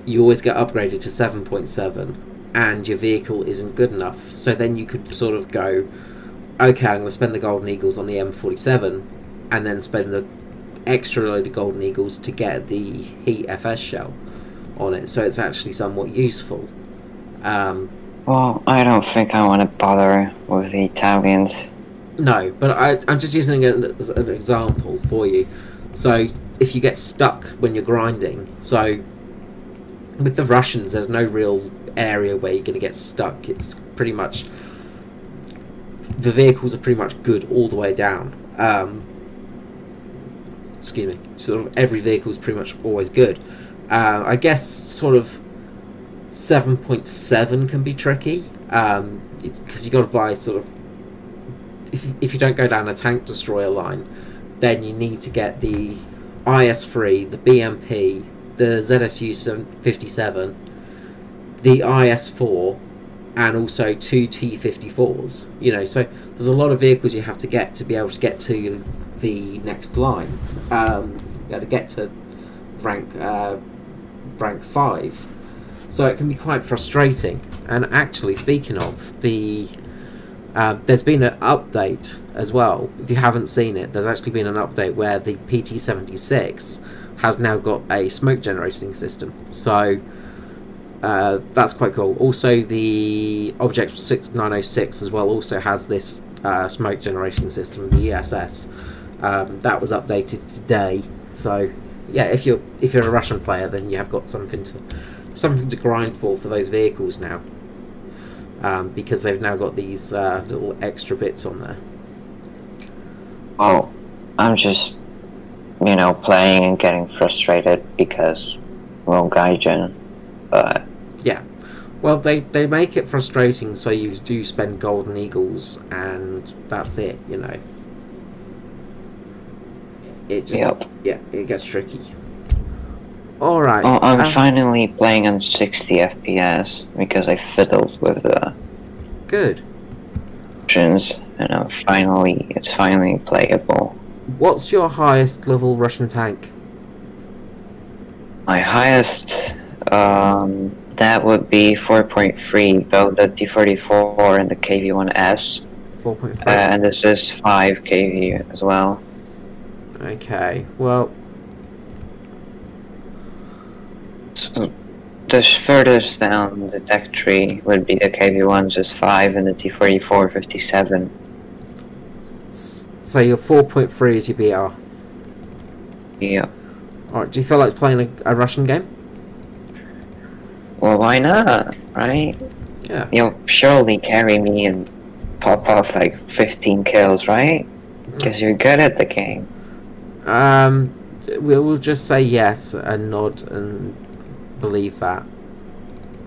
you always get upgraded to 7.7 and your vehicle isn't good enough. So then you could sort of go, okay, I'm going to spend the Golden Eagles on the M47 and then spend the extra load of Golden Eagles to get the Heat FS shell on it. So it's actually somewhat useful. Well, I don't think I want to bother with the Italians. No, but I'm just using it as an example for you. So if you get stuck when you're grinding, so with the Russians, there's no real area where you're going to get stuck. It's pretty much, the vehicles are pretty much good all the way down. Excuse me. Sort of every vehicle is pretty much always good. I guess sort of 7.7 can be tricky because you got to buy sort of, if you don't go down a tank destroyer line, then you need to get the IS-3, the BMP, the ZSU 57, the IS-4, and also 2 T-54s. You know, so there's a lot of vehicles you have to get to be able to get to the next line. You got to get to rank 5. So it can be quite frustrating. And actually, speaking of, there's been an update as well. If you haven't seen it, there's actually been an update where the PT-76 has now got a smoke generating system. So that's quite cool. Also, the Object 6906 as well also has this smoke generating system, the ESS. That was updated today. So yeah, if you're a Russian player, then you have got something to grind for those vehicles now, because they've now got these little extra bits on there. Oh, I'm just, you know, playing and getting frustrated because, well, Gaijin, but yeah, well, they make it frustrating so you do spend Golden Eagles and that's it, you know. It just, yeah, it gets tricky. Alright. Oh, I'm finally playing on 60 FPS because I fiddled with the good options, and it's finally playable. What's your highest level Russian tank? My highest, that would be 4.3, though the T-44 and the KV-1S. 4.3. And this is 5 KV as well. Okay, well, so the furthest down the tech tree would be the KV-1s is 5 and the T-44 57. So your 4.3 is your BR? Yeah. Alright, do you feel like playing a Russian game? Well, why not, right? Yeah. You'll surely carry me and pop off like 15 kills, right? Because you're good at the game. We'll just say yes and nod and believe that.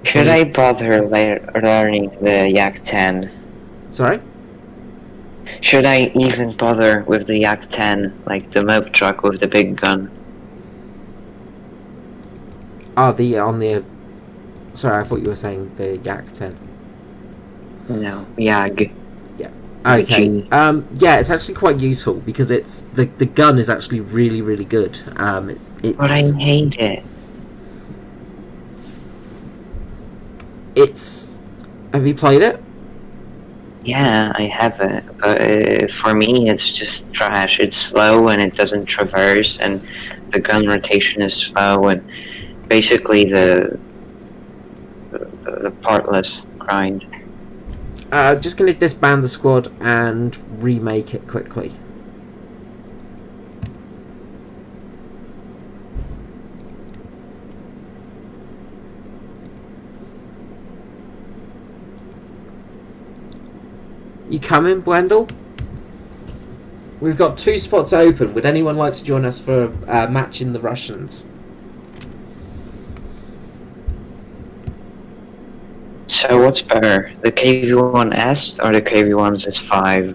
Should I bother learning the Yak-10? Sorry? Should I even bother with the Yak-10, like the milk truck with the big gun? Oh, sorry, I thought you were saying the Yak-10. No, Yag. Yeah. Okay. Yeah, it's actually quite useful because it's the gun is actually really, really good. It's, but I hate it. Have you played it? Yeah, I have it, but for me it's just trash. It's slow and it doesn't traverse, and the gun rotation is slow, and basically the partless grind. Just gonna disband the squad and remake it quickly. You coming, Wendell? We've got 2 spots open. Would anyone like to join us for matching the Russians? So what's better, the KV-1S or the KV-1's S5?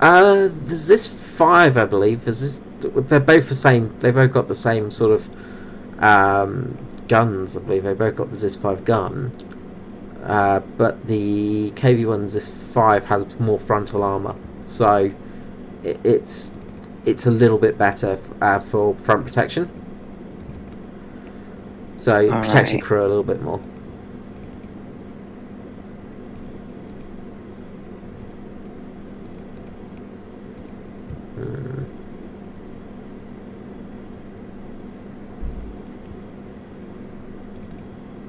There's this 5, I believe. There's this. They're both the same. They both got the same sort of guns. I believe they both got the ZIS 5 gun. But the KV-1 ZIS 5 has more frontal armor, so it's a little bit better for front protection. So it protects your crew a little bit more.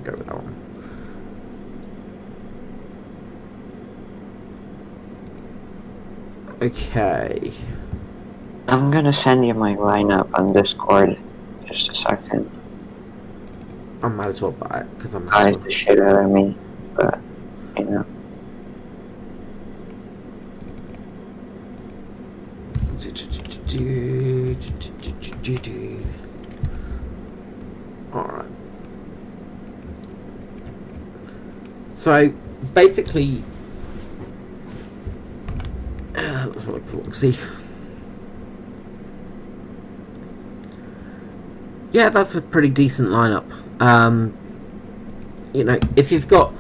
Go with that one. Okay. I'm gonna send you my lineup on Discord. Just a second. I might as well buy it because I'm. Guys, the shit out of me, but you know. Alright. So, basically... let's have a look, see. Yeah, that's a pretty decent lineup. You know, if you've got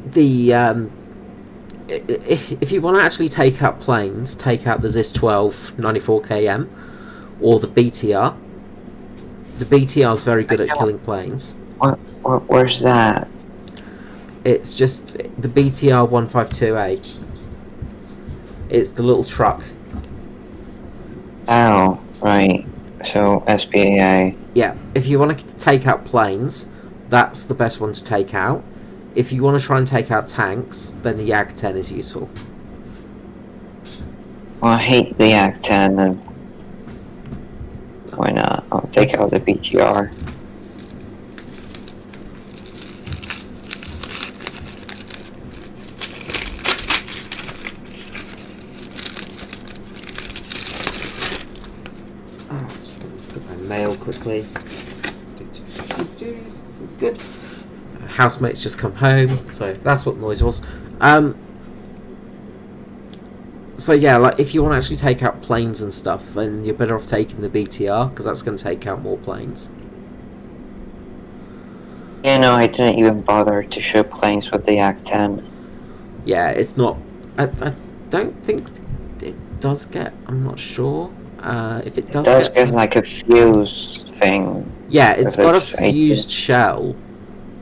the... if you want to actually take out planes, take out the ZIS 12 94km or the BTR. The BTR is very good at killing planes. Where's that? It's just the BTR 152A. It's the little truck. Oh, right. So SPAA. Yeah, if you want to take out planes, that's the best one to take out. If you want to try and take out tanks, then the YAG-10 is useful. Well, I hate the YAG-10, then why not? I'll take out the BTR. Oh, just put my mail quickly. Good. Housemate's just come home, so that's what the noise was. So yeah, like if you want to actually take out planes and stuff, then you're better off taking the BTR because that's going to take out more planes. Yeah, no, I didn't even bother to show planes with the YAG-10. Yeah, it's not. I don't think it does get. I'm not sure. If it does, get like a fuse thing. Yeah, it's got a fused shell.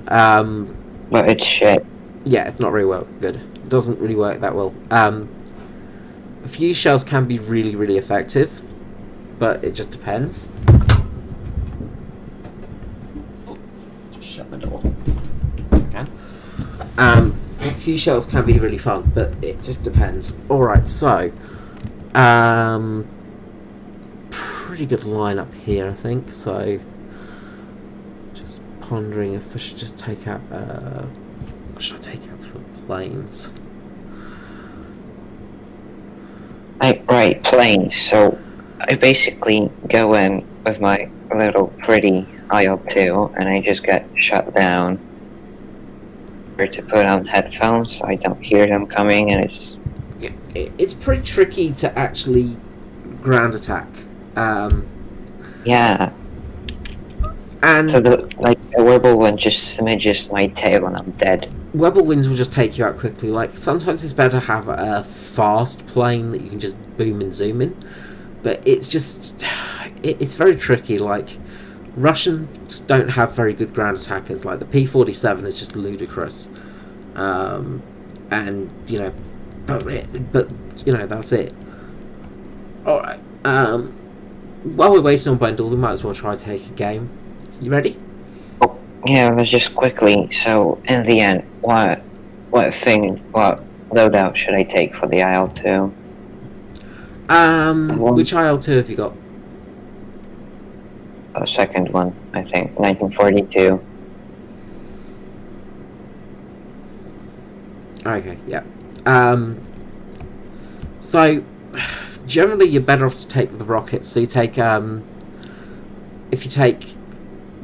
But it's shit. Yeah, it's not very well good. It doesn't really work that well. Fused shells can be really, really effective, but it just depends. Oh, just shut my door. Okay. Fused shells can be really fun, but it just depends. Alright, so pretty good lineup here, I think. So just pondering if I should just take out what should I take out for planes? Right, planes. So I basically go in with my little pretty IL-2 and I just get shut down. Or to put on headphones so I don't hear them coming, and it's... Yeah, it's pretty tricky to actually ground attack. Yeah. And so the Whirlwind just smidges my tail and I'm dead. Whirlwinds will just take you out quickly. Like, sometimes it's better to have a fast plane that you can just boom and zoom in. But it's just... It's very tricky. Like, Russians don't have very good ground attackers. Like, the P-47 is just ludicrous. And, you know... But you know, that's it. Alright. While we're waiting on Bundle, we might as well try to take a game. You ready? Oh, yeah, let's just quickly. So, in the end, what loadout should I take for the IL-2? Which IL-2 have you got? The second one, I think, 1942. Okay, yeah. So, generally you're better off to take the rockets. So you take, if you take...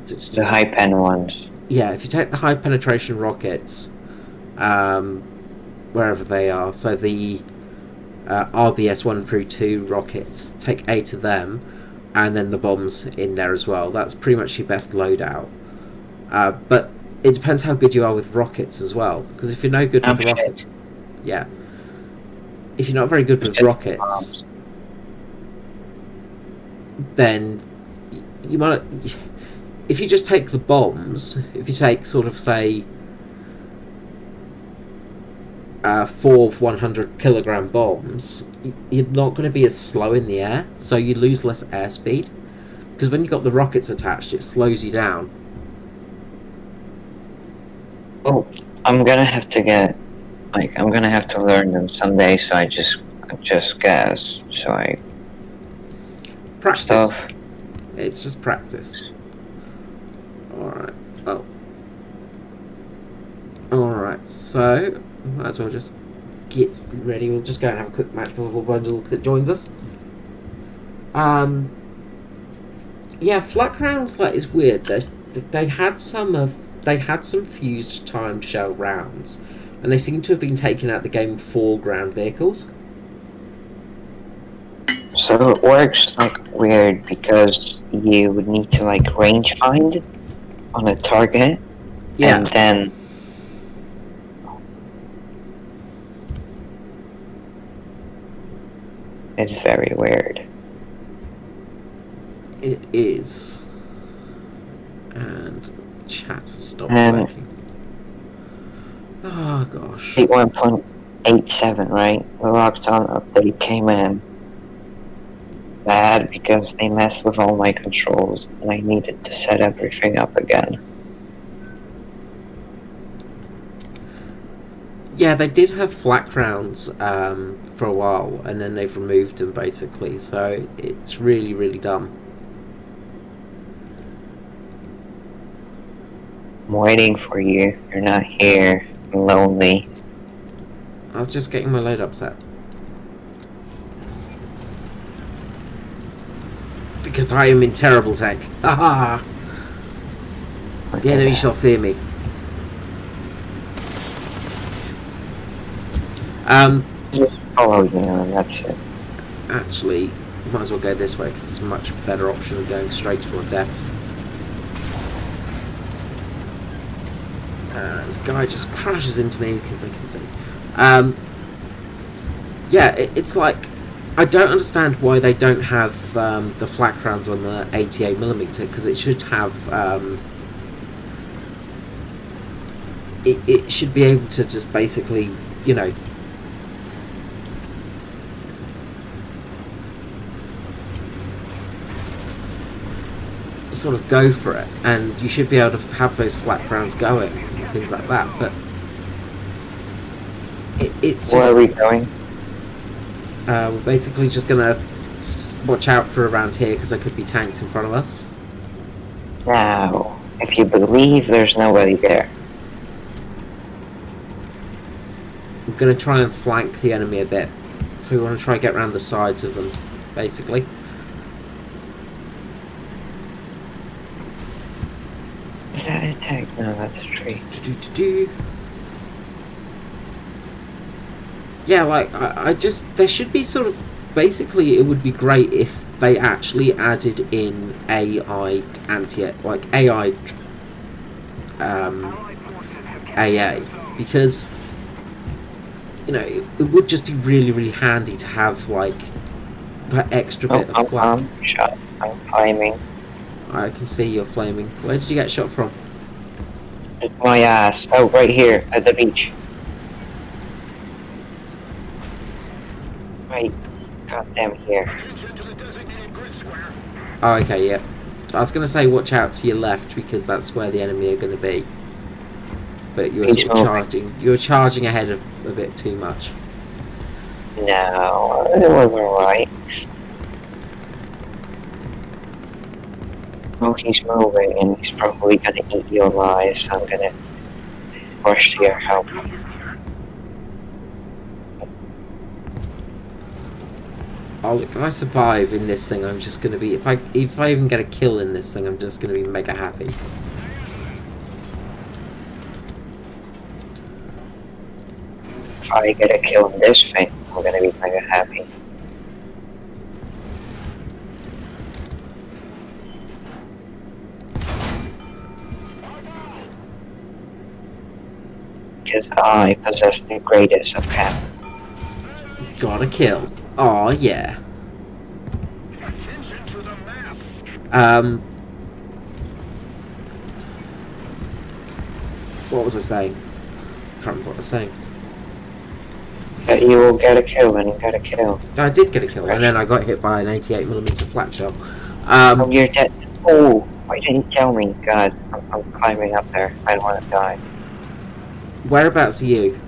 The high pen ones. Yeah, if you take the high penetration rockets, wherever they are, so the RBS 1 through 2 rockets. Take 8 of them, and then the bombs in there as well. That's pretty much your best loadout. But it depends how good you are with rockets as well. Because if you're no good with rockets, yeah. If you're not very good with rockets, then you might. If you just take the bombs, if you take sort of say 4 100-kilogram bombs, you're not going to be as slow in the air, so you lose less airspeed. Because when you've got the rockets attached, it slows you down. Oh, I'm gonna have to get, like, I'm gonna have to learn them someday, so I just guess, so I... Practice. Stuff. It's just practice. Alright. Oh. Alright, so might as well just get ready. We'll just go and have a quick match before Bundle joins us. Yeah, flak rounds, that is weird. They had some fused timed shell rounds, and they seem to have been taken out of the game for ground vehicles. So it works like weird because you would need to like range find on a target, Yeah. and then it's very weird. It is. And chat stopped Um, working. Oh gosh. 8.87, right? The lockdown update came in bad because they messed with all my controls and I needed to set everything up again. Yeah, they did have flak rounds for a while, and then they've removed them basically, so it's really, really dumb. I'm waiting for you. You're not here. I'm lonely. I was just getting my load up set. Because I am in terrible tech. Haha! The enemy shall fear me. Just follow you and that's it. Actually, might as well go this way because it's a much better option than going straight toward deaths. And the guy just crashes into me because they can see. Yeah, it's like, I don't understand why they don't have the flak rounds on the 88mm, because it should have it should be able to just basically, you know, sort of go for it, and you should be able to have those flak rounds going and things like that, but it's just... Where are we going? We're basically just gonna watch out for around here because there could be tanks in front of us. Now, if you believe there's nobody there. We're gonna try and flank the enemy a bit, so we want to try and get around the sides of them, basically. Is that a tank? No, that's a tree. Yeah, like, I just, there should be sort of, basically it would be great if they actually added in AI like AI AA, because, you know, it would just be really, really handy to have, like, that extra bit of flak. I'm climbing. I can see you're flaming. Where did you get shot from? It's my ass. Oh, right here, at the beach. Right, goddamn here. Oh, okay, yeah. I was going to say watch out to your left because that's where the enemy are going to be. But you were sort of charging. You were charging ahead of a bit too much. No, it was alright. Oh, he's moving and he's probably gonna eat you alive, so I'm gonna rush to your help. If I survive in this thing, I'm just gonna be, if I even get a kill in this thing, I'm just gonna be mega happy. If I get a kill in this thing, I'm gonna be kind of happy. Because I possess the greatest of cats. Got a kill. Oh yeah. Attention to the map. What was I saying? Can't remember what I was saying. That you will get a kill when you get a kill. I did get a kill, and then I got hit by an 88mm flak shell. Oh, you're dead. Oh, why didn't you tell me? God, I'm climbing up there. I don't want to die. Whereabouts are you?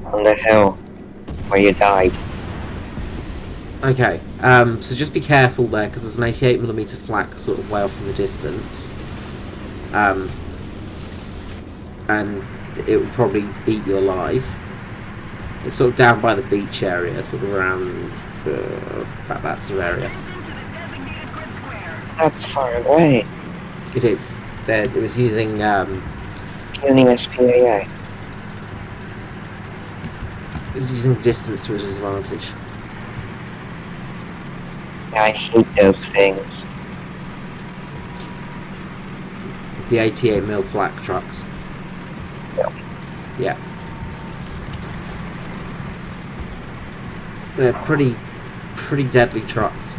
On the hill where you died. Okay, so just be careful there, because there's an 88mm flak sort of way off in the distance. And it will probably eat you alive. It's sort of down by the beach area, sort of around about that sort of area. That's far away. It is. It was using Tuning SPAA. it was using distance to its advantage. Yeah, I hate those things. The 88mm flak trucks. Yeah. Yeah. They're pretty deadly trucks.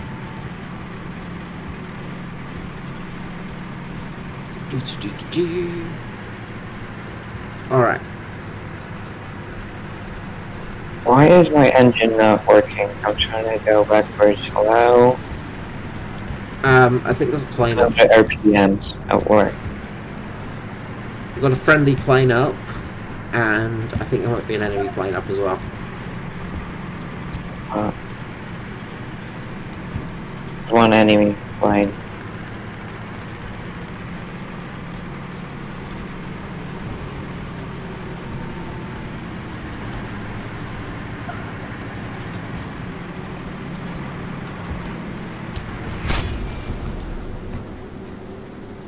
Alright. Why is my engine not working? I'm trying to go backwards. Hello? I think there's a plane up. 100 RPMs at work. We've got a friendly plane up, and I think there might be an enemy plane up as well. One enemy plane.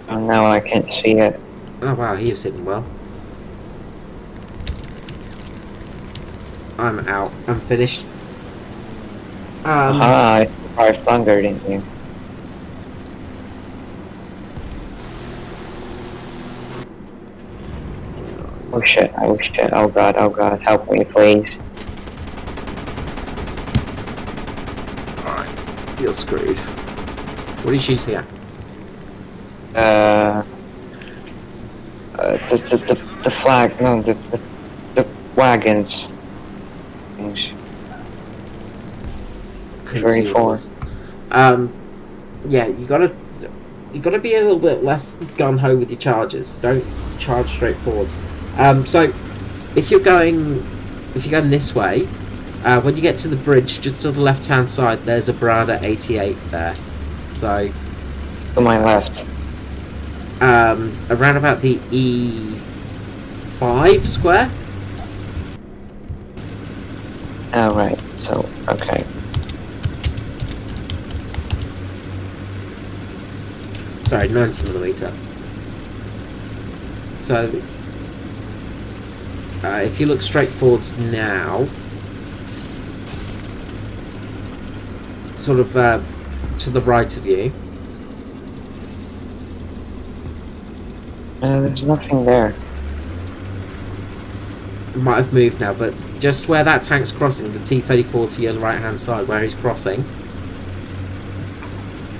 Oh no, I can't see it. Oh wow, he was hitting well. I'm out. I'm finished. I survived thunder, didn't you? Oh shit, oh shit, oh god, help me please. Alright, you're screwed. What are you shooting at? The flag, no, the wagons. Things. Couldn't see what it was. Yeah, you gotta be a little bit less gun-ho with your charges. Don't charge straight forwards. So if you're going this way, when you get to the bridge, just to the left-hand side, there's a Brada 88 there. So To my left. around about the E5 square. Oh right, so okay. Sorry, 90mm. So if you look straight forwards now, sort of to the right of you. There's nothing there. It might have moved now, but just where that tank's crossing, the T-34 to your right-hand side, where he's crossing,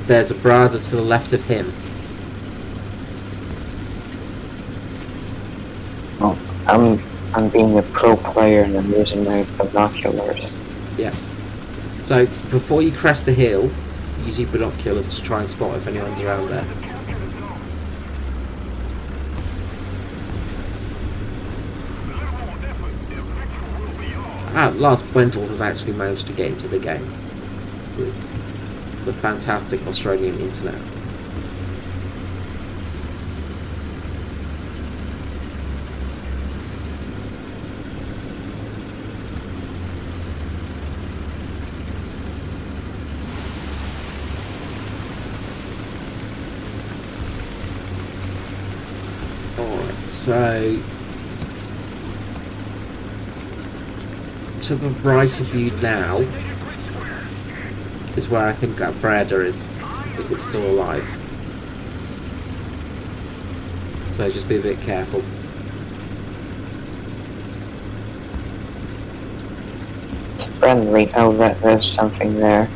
there's a Brada to the left of him. Oh, I'm being a pro player and I'm using my binoculars. Yeah. So before you crest the hill, use your binoculars to try and spot if anyone's around there. Lars Wendell has actually managed to get into the game with the fantastic Australian internet. Alright, so to the right of you now is where I think that Breda is, if it's still alive. So just be a bit careful. It's friendly. Oh, there's something there.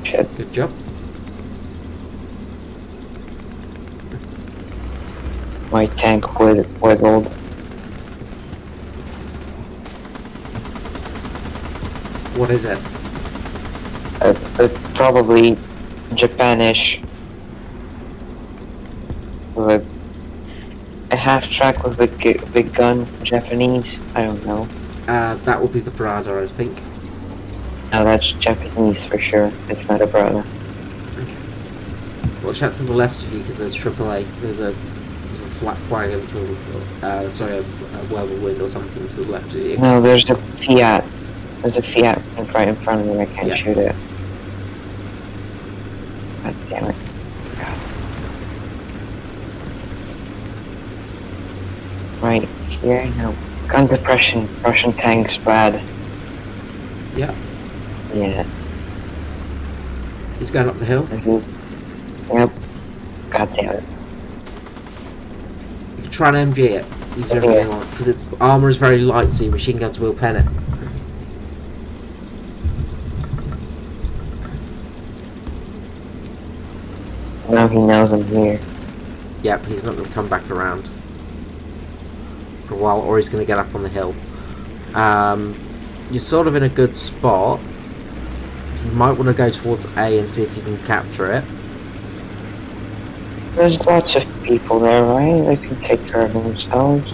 Shit. Good job. My tank wiggled. What is it? Probably Japanish. With a half track with a big gun. Japanese. I don't know. That would be the Brada, I think. No, that's Japanese for sure. It's not a brother. Okay. Watch out to the left of you because there's AAA. There's a flat wagon to sorry, a whirlwind or something to the left of you. No, there's a Fiat. There's a Fiat right in front of me. I can't shoot it. God damn it. God. Right here, no. Gun depression. Russian tanks bad. Yeah. Yeah. He's going up the hill. Yep. God damn it. You can try and MG it. Use everything on because its armor is very light, so your machine guns will pen it. Now he knows I'm here. Yep, he's not going to come back around for a while, or he's going to get up on the hill. You're sort of in a good spot. You might want to go towards A and see if you can capture it. There's lots of people there, right? They can take care of themselves.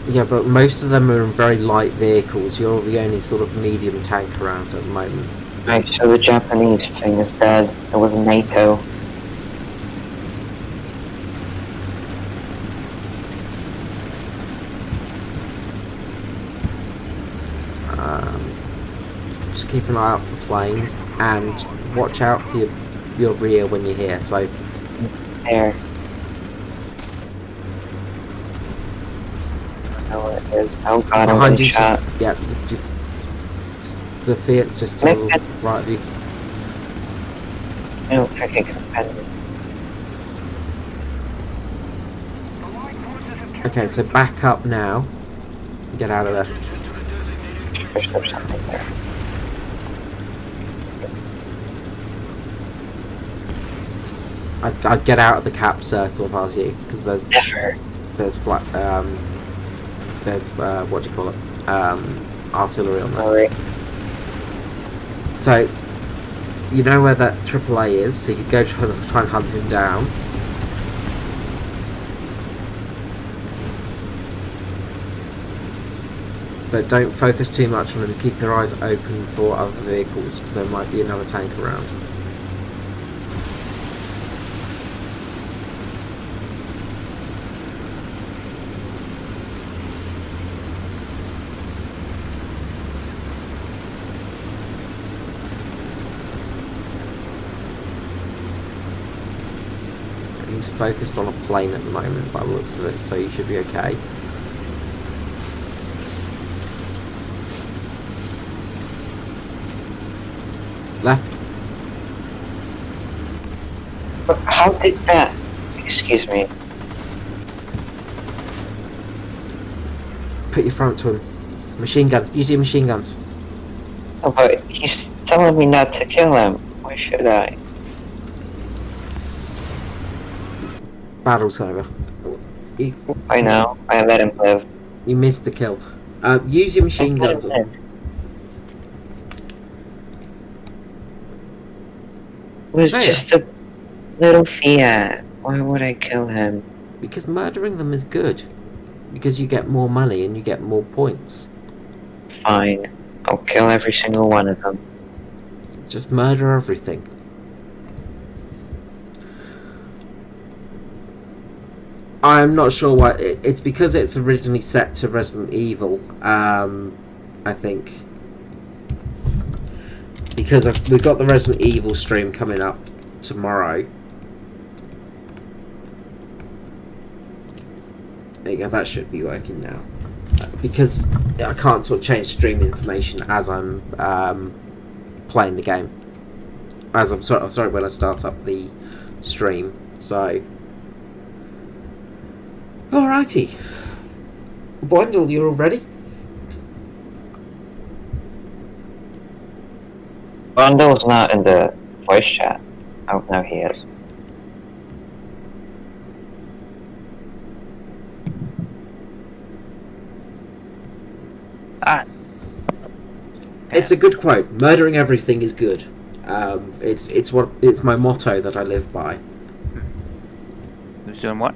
Yeah, but most of them are in very light vehicles. You're the only sort of medium tank around at the moment. Right, so the Japanese thing is dead. It was NATO. Just keep an eye out for planes and watch out for your rear when you're here. So There. I know what it is. Oh god, I'm behind getting you, shot. yeah, the Fiat's just to the right of you. I don't think I can pen it. Okay, so back up now. Get out of there. There's something there. I'd get out of the cap circle if I was you, because there's flat there's what do you call it, artillery on there. Alright. So you know where that AAA is, so you could go try and hunt him down. But don't focus too much on him. Keep your eyes open for other vehicles, because there might be another tank around. He's focused on a plane at the moment by the looks of it, so you should be okay. Left. But how did that... Excuse me. Put your front to him. Machine gun. Use your machine guns. Oh, but he's telling me not to kill him. Why should I? Battle's over. I know. I let him live. You missed the kill. Use your machine guns. It was just a little Fiat. Why would I kill him? Because murdering them is good. Because you get more money and you get more points. Fine. I'll kill every single one of them. Just murder everything. I'm not sure why. It's because it's originally set to Resident Evil, I think. because we've got the Resident Evil stream coming up tomorrow. There you go, that should be working now. Because I can't sort of change stream information as I'm playing the game. As I'm sorry when I start up the stream. So, alrighty, Boindle, you're all ready? Boindle's not in the voice chat. Oh no, he is. It's a good quote. Murdering everything is good. It's my motto that I live by. Who's doing what?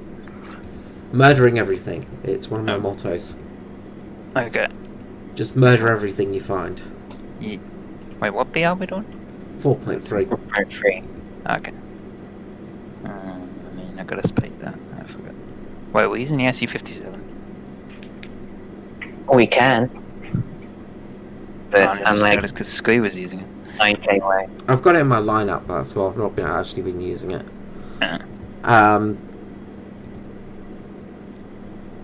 Murdering everything. It's one of my mottos. Okay. Just murder everything you find. Wait, what B are we doing? 4.3. 4.3. Okay. I mean, I gotta speak that. I forgot. Wait, we're using the SU-57. We can. But I'm like, because Squee was using it. 9k away. I've got it in my lineup, that's why I've not actually been using it. I'm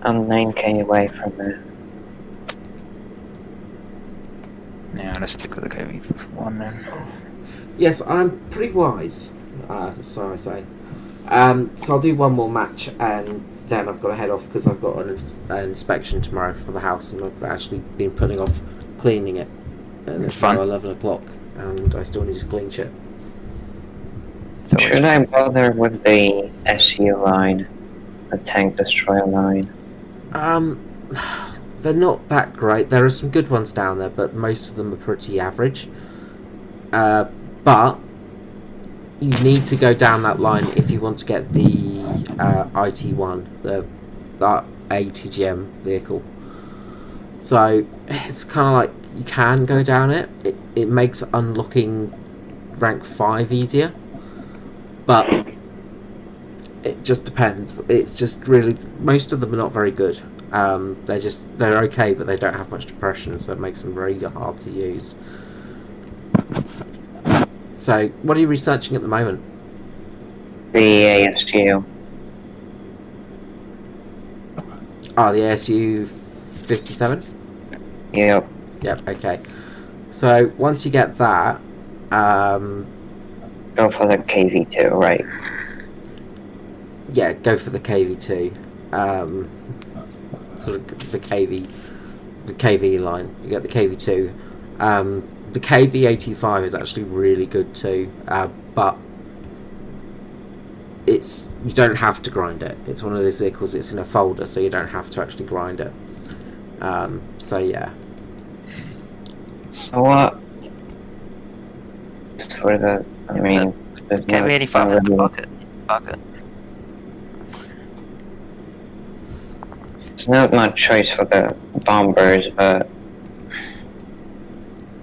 9k away from there. Yeah, let's stick with the KV-1 then. Yes, I'm pretty wise, so I say. So I'll do one more match and then I've got to head off because I've got an inspection tomorrow for the house and I've actually been putting off cleaning it. And it's now 11 o'clock and I still need to clean shit. So should I bother with the SU line, the tank destroyer line? They're not that great. There are some good ones down there, but most of them are pretty average. But you need to go down that line if you want to get the IT1, the ATGM vehicle. So it's kind of like you can go down it. It makes unlocking rank 5 easier, but it just depends. It's just really, most of them are not very good. They're okay, but they don't have much depression, so it makes them very hard to use. So, what are you researching at the moment? The ASU. Oh, the ASU 57? Yep. Yep, okay. So, once you get that, go for the KV2, right? Yeah, go for the KV2. Sort of the KV line. You get the KV2. The KV-85 is actually really good too, but you don't have to grind it. It's one of those vehicles. It's in a folder, so you don't have to actually grind it. So yeah. So what? For the, I mean, KV-85 in the pocket. There's not much choice for the bombers, but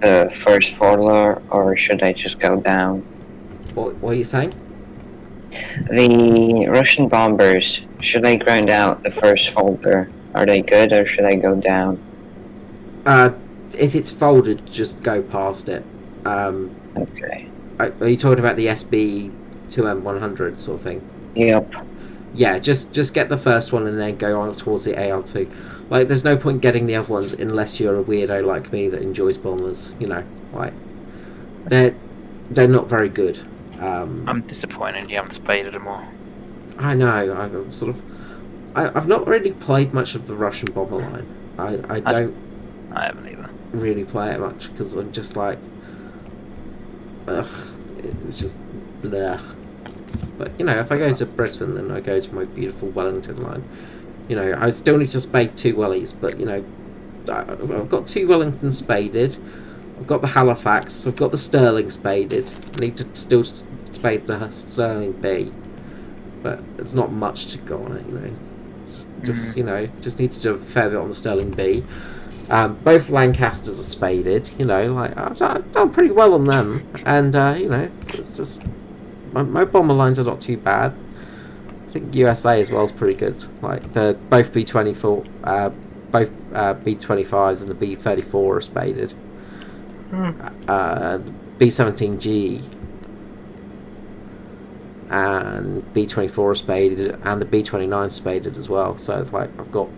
the first folder, or should I just go down? What are you saying? The Russian bombers, should I grind out the first folder? Are they good, or should I go down? If it's folded, just go past it. Okay. Are you talking about the SB2M100 sort of thing? Yep. Yeah, just get the first one and then go on towards the AL2. Like, there's no point getting the other ones unless you're a weirdo like me that enjoys bombers. You know, like they're not very good. I'm disappointed you haven't spaded them all. I know. I've not really played much of the Russian bomber line. I haven't either. really play it much because I'm just like, ugh, it's just bleh. But, you know, if I go to Britain and I go to my beautiful Wellington line, you know, I still need to spade 2 wellies, but, you know, I've got 2 Wellington spaded, I've got the Halifax, I've got the Sterling spaded, I need to still spade the Sterling B, but there's not much to go on it, you know, it's just you know, just need to do a fair bit on the Sterling B. Both Lancasters are spaded, you know, like, I've done pretty well on them, and, you know, it's just... My bomber lines are not too bad. I think USA as well is pretty good. Like both B24, both B25s and the B34 are spaded. B-17G and B-24 are spaded, and the B-29 spaded as well. So it's like I've got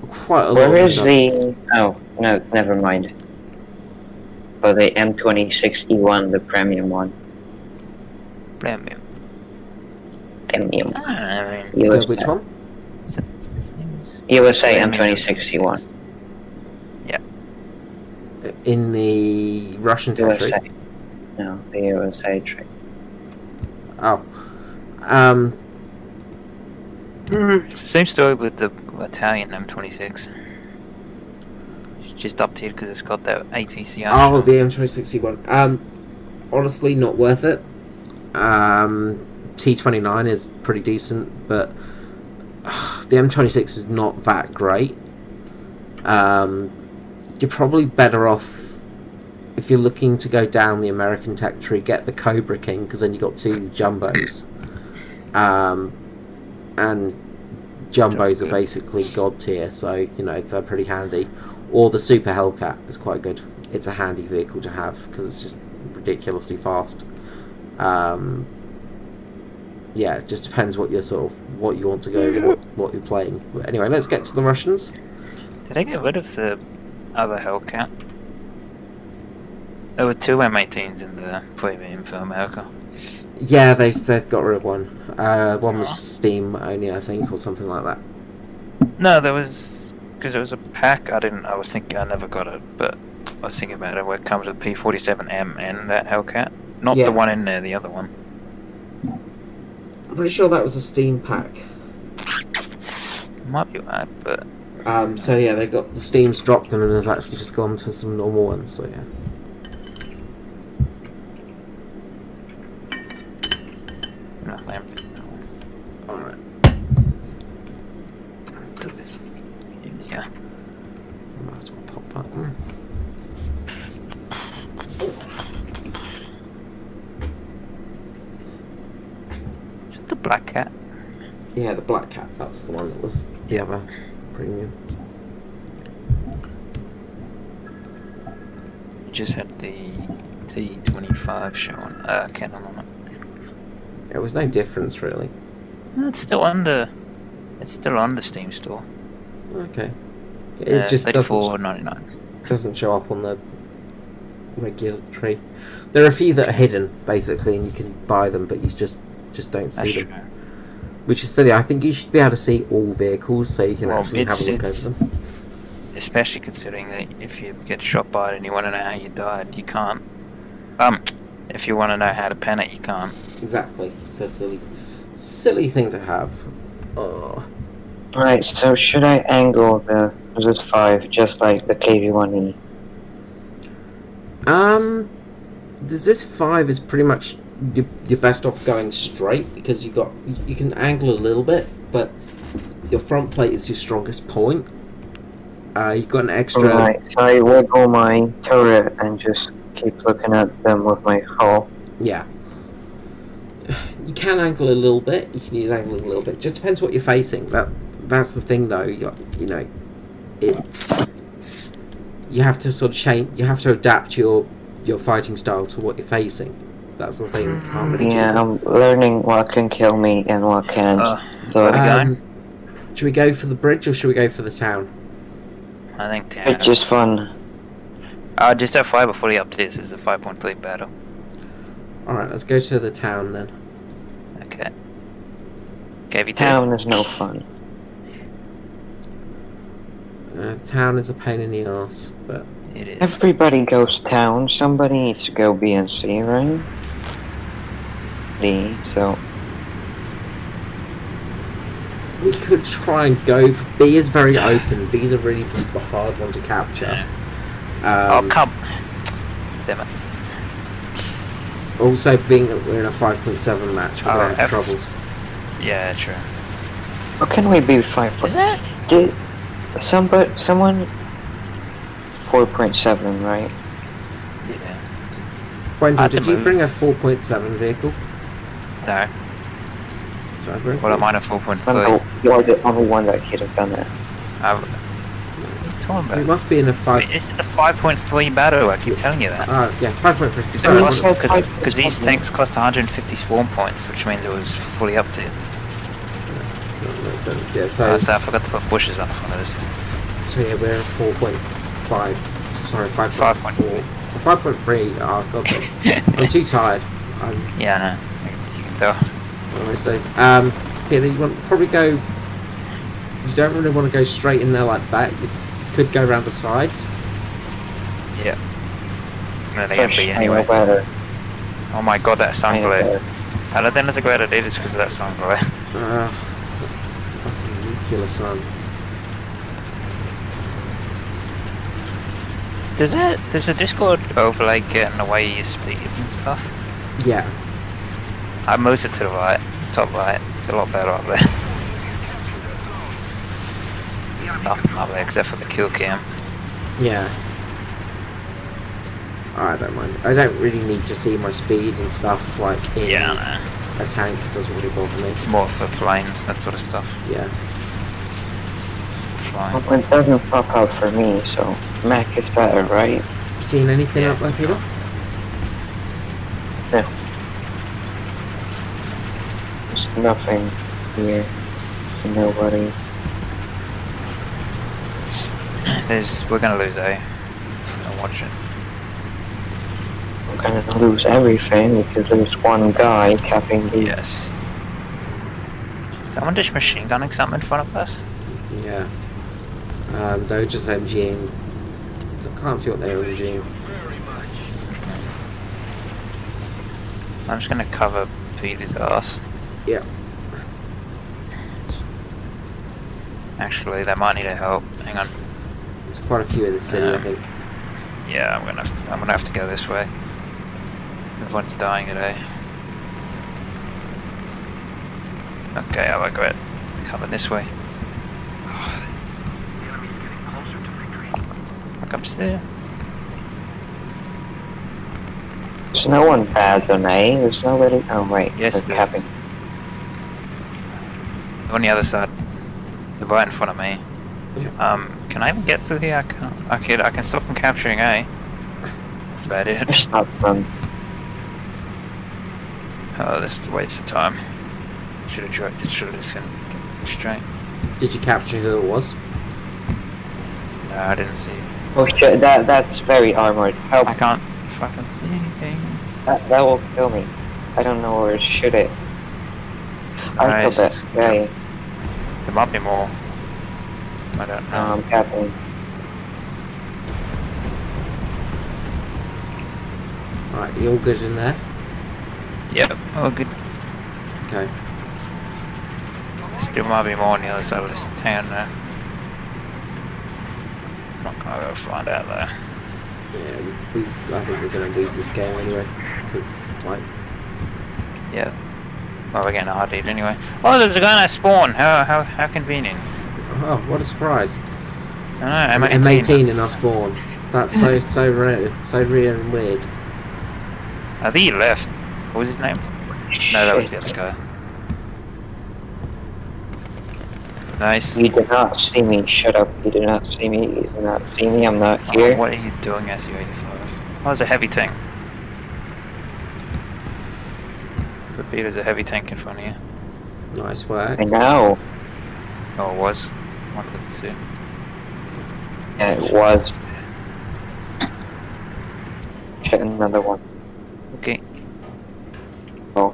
quite a lot. Where is the? Oh no, never mind. For the M2061, the premium one. Premium. Premium. I mean, USA. Which one? is it the same as- USA Premium M2061. Yeah. In the Russian territory. USA. No, the USA trade. Oh. It's the same story with the Italian M26. It's just up to you because it's got that ATCR. Oh, the M2061. Honestly, not worth it. T29 is pretty decent, but the M26 is not that great. You're probably better off if you're looking to go down the American tech tree. Get the Cobra King, because then you got two jumbos, and jumbos are basically god tier, so you know they're pretty handy. Or the Super Hellcat is quite good. It's a handy vehicle to have because it's just ridiculously fast. Yeah, it just depends what you're what you want to go, what you're playing. But anyway, let's get to the Russians. Did I get rid of the other Hellcat? There were two M18s in the premium for America. Yeah, they've got rid of one. One was Steam only, I think, or something like that. No, there was because there was a pack. I was thinking I never got it, but I was thinking about it where it comes with P47M and that Hellcat, not Yeah. the one in there, the other one. I'm pretty sure that was a Steam pack. Might be right, but So yeah, they got the Steam's dropped them and has actually just gone to some normal ones. So yeah. no, it's empty. All right. Do this. Yeah. Might as well pop that one. Just the Black Cat. Yeah, the Black Cat. That's the one that was the other premium. Just had the T25 showing Canon on it. There was no difference really. No, it's still on the Steam store. Okay. It just $34.99. doesn't show up on the regular tree. There are a few that are hidden basically, and you can buy them, but you just don't see That's them. true. Which is silly. I think you should be able to see all vehicles so you can Well, actually have a look it's- over them. Especially considering that if you get shot by it and you want to know how you died, you can't. If you want to know how to pen it, you can't. Exactly. It's a silly thing to have. Oh. Right, so should I angle the Z5 just like the KV-1E? The ZIS-5 is pretty much you're best off going straight because you can angle a little bit, but your front plate is your strongest point. You've got an extra. Right, so I wiggle my turret and just keep looking at them with my hull. Yeah. You can angle a little bit. You can use angling a little bit. Just depends what you're facing. That's the thing, though. You know, it's you have to sort of change. You have to adapt your fighting style to what you're facing. That's the thing. You can't really Yeah, choose it. I'm learning what can kill me and what can't. So where are we going? Should we go for the bridge or should we go for the town? I think it's 10. just fun. Just have 5 before the updates. Is a 5.3 battle. Alright, let's go to the town then. Okay. KV2. Town is no fun. Town is a pain in the ass, but It is. Everybody goes town. Somebody needs to go B and C, right? D. So we could try and go for B. Is very open. B is a really hard one to capture. Oh, come. Damn it. Also, being that we're in a 5.7 match, we're gonna have F. troubles. Yeah, true. how can we be 5? Is that? Did someone 4.7, right? Yeah. Wendell, Had to did you move. bring a 4.7 vehicle? No. Did I bring Well, I'm on a No, 4.3. you're the only one that could have done it. talking about? It must be in a 5. Wait, this is the 5.3 battle, I keep telling you that. Yeah, 5.3. Because these tanks cost 150 spawn points, which means it was fully updated. That makes sense, yeah. So I forgot to put bushes on the front of this thing. So yeah, we're at 4.5. Sorry, 5.4. 5.3. Oh, God. I'm too tired. Yeah, I know. You can tell. One of those days. Yeah, you want probably go. You don't really want to go straight in there like that. You could go around the sides. Yeah. No, they can be anyway. Oh my god, that sun glare. How then is it great to do this because of that sun glare? Fucking nuclear sun. Does the Discord overlay get in the way you speak and stuff? Yeah. I moved it to the right, top right. It's a lot better up there. There's nothing up there except for the kill cam. Yeah. I don't mind. I don't really need to see my speed and stuff like in a tank. It doesn't really bother me. It's more for planes, that sort of stuff. Yeah. Flying. Well, it doesn't pop out for me, so Mac is better, right? Seen anything up there, Peter? No. There's nothing here. Nobody. We're gonna lose A. If we don't watch it. We're gonna lose everything because there's one guy capping the... Yes. Is someone just machine gunning something in front of us? Yeah. They're just MGing. I can't see what they're MGing. I'm just gonna cover Peter's ass. Yeah. Actually, they might need a help. Hang on. There's quite a few in the city, I think. Yeah, I'm gonna have to go this way. Everyone's dying today. Okay, I'll go ahead. Cover this way. Look upstairs. There's no one bad on A. There's nobody... Oh, wait. Yes, they're capping. On the other side. They're right in front of me. Yeah. Can I even get through here? I can't. Okay, I can stop them capturing A. That's about it. It's not fun. Oh, this is a waste of time. Should have just get straight. Did you capture who it was? No, I didn't see. Oh shit, that's very armored. Help. I can't fucking see anything. That will kill me. I don't know where to shoot it. I Nice. killed that guy. There might be more. I don't know. I'm capping. Right, you all good in there? Yep, oh good. Okay. Still might be more on the other side of this town there. I'm not gonna go find out though. Yeah, I think we're going to lose this game anyway. Because, like... Yeah. Well, we're getting a hard lead anyway. Oh, there's a guy in that spawn. How convenient. Oh, what a surprise. I don't know, M18 in our spawn. That's so rare and weird. I think he left. What was his name? No, that was the other guy. Nice. You did not see me. Shut up. You did not see me. You did not see me. I'm not here. Oh, what are you doing, SU-85? Oh, there's a heavy tank. Repeat, there's a heavy tank in front of you. Nice work. I know. Oh, it was. 152. And it was. Shit, another one. Okay. Oh.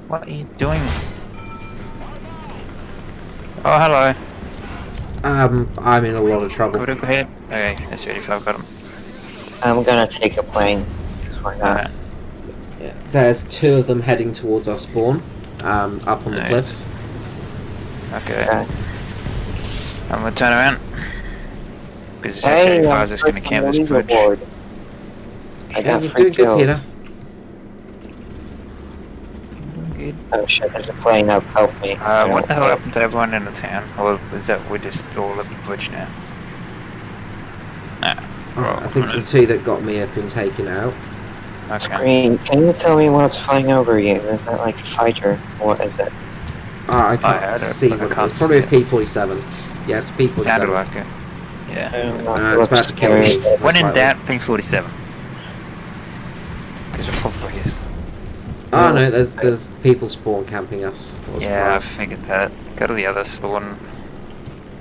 What are you doing? Oh, hello. I'm in a lot of trouble. Go ahead. Okay, SU-85 got him. I'm gonna take a plane. Why not? Alright. Yeah. There's two of them heading towards our spawn, up on the Nice. cliffs. Okay. Okay. I'm gonna turn around. Because this Hey, SU-85 I'm is just gonna first camp on this the bridge. leaderboard. I Yeah, got you're 3 doing good, kills. Peter. Good. Oh shit, there's a plane up. Help me. What the hell happened to everyone in the town? Or is that we're just all at the bridge now? Nah. I think the two that got me have been taken out. Okay. Green, can you tell me what's flying over you? Is that like a fighter? What is it? I I can't don't- see I what it can't is. Probably a see P-47. Yeah, it's a P-47. Sounded like it. Yeah. It's about to kill me. When in most doubt, likely. P47. Because it probably is. Oh no, there's people spawn camping us. What a Yeah, I surprise. figured that. Go to the other spawn.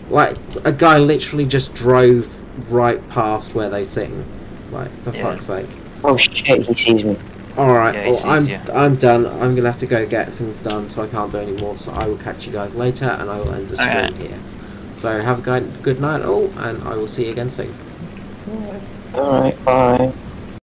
Like, a guy literally just drove right past where they're sitting. Like, for Yeah. fuck's sake. Oh shit, he sees me. Alright, Yeah, he well, sees you. I'm done. I'm gonna have to go get things done, so I can't do any more. So I will catch you guys later, and I will end the stream Alright. here. So have a good night all, and I will see you again soon. Alright, bye.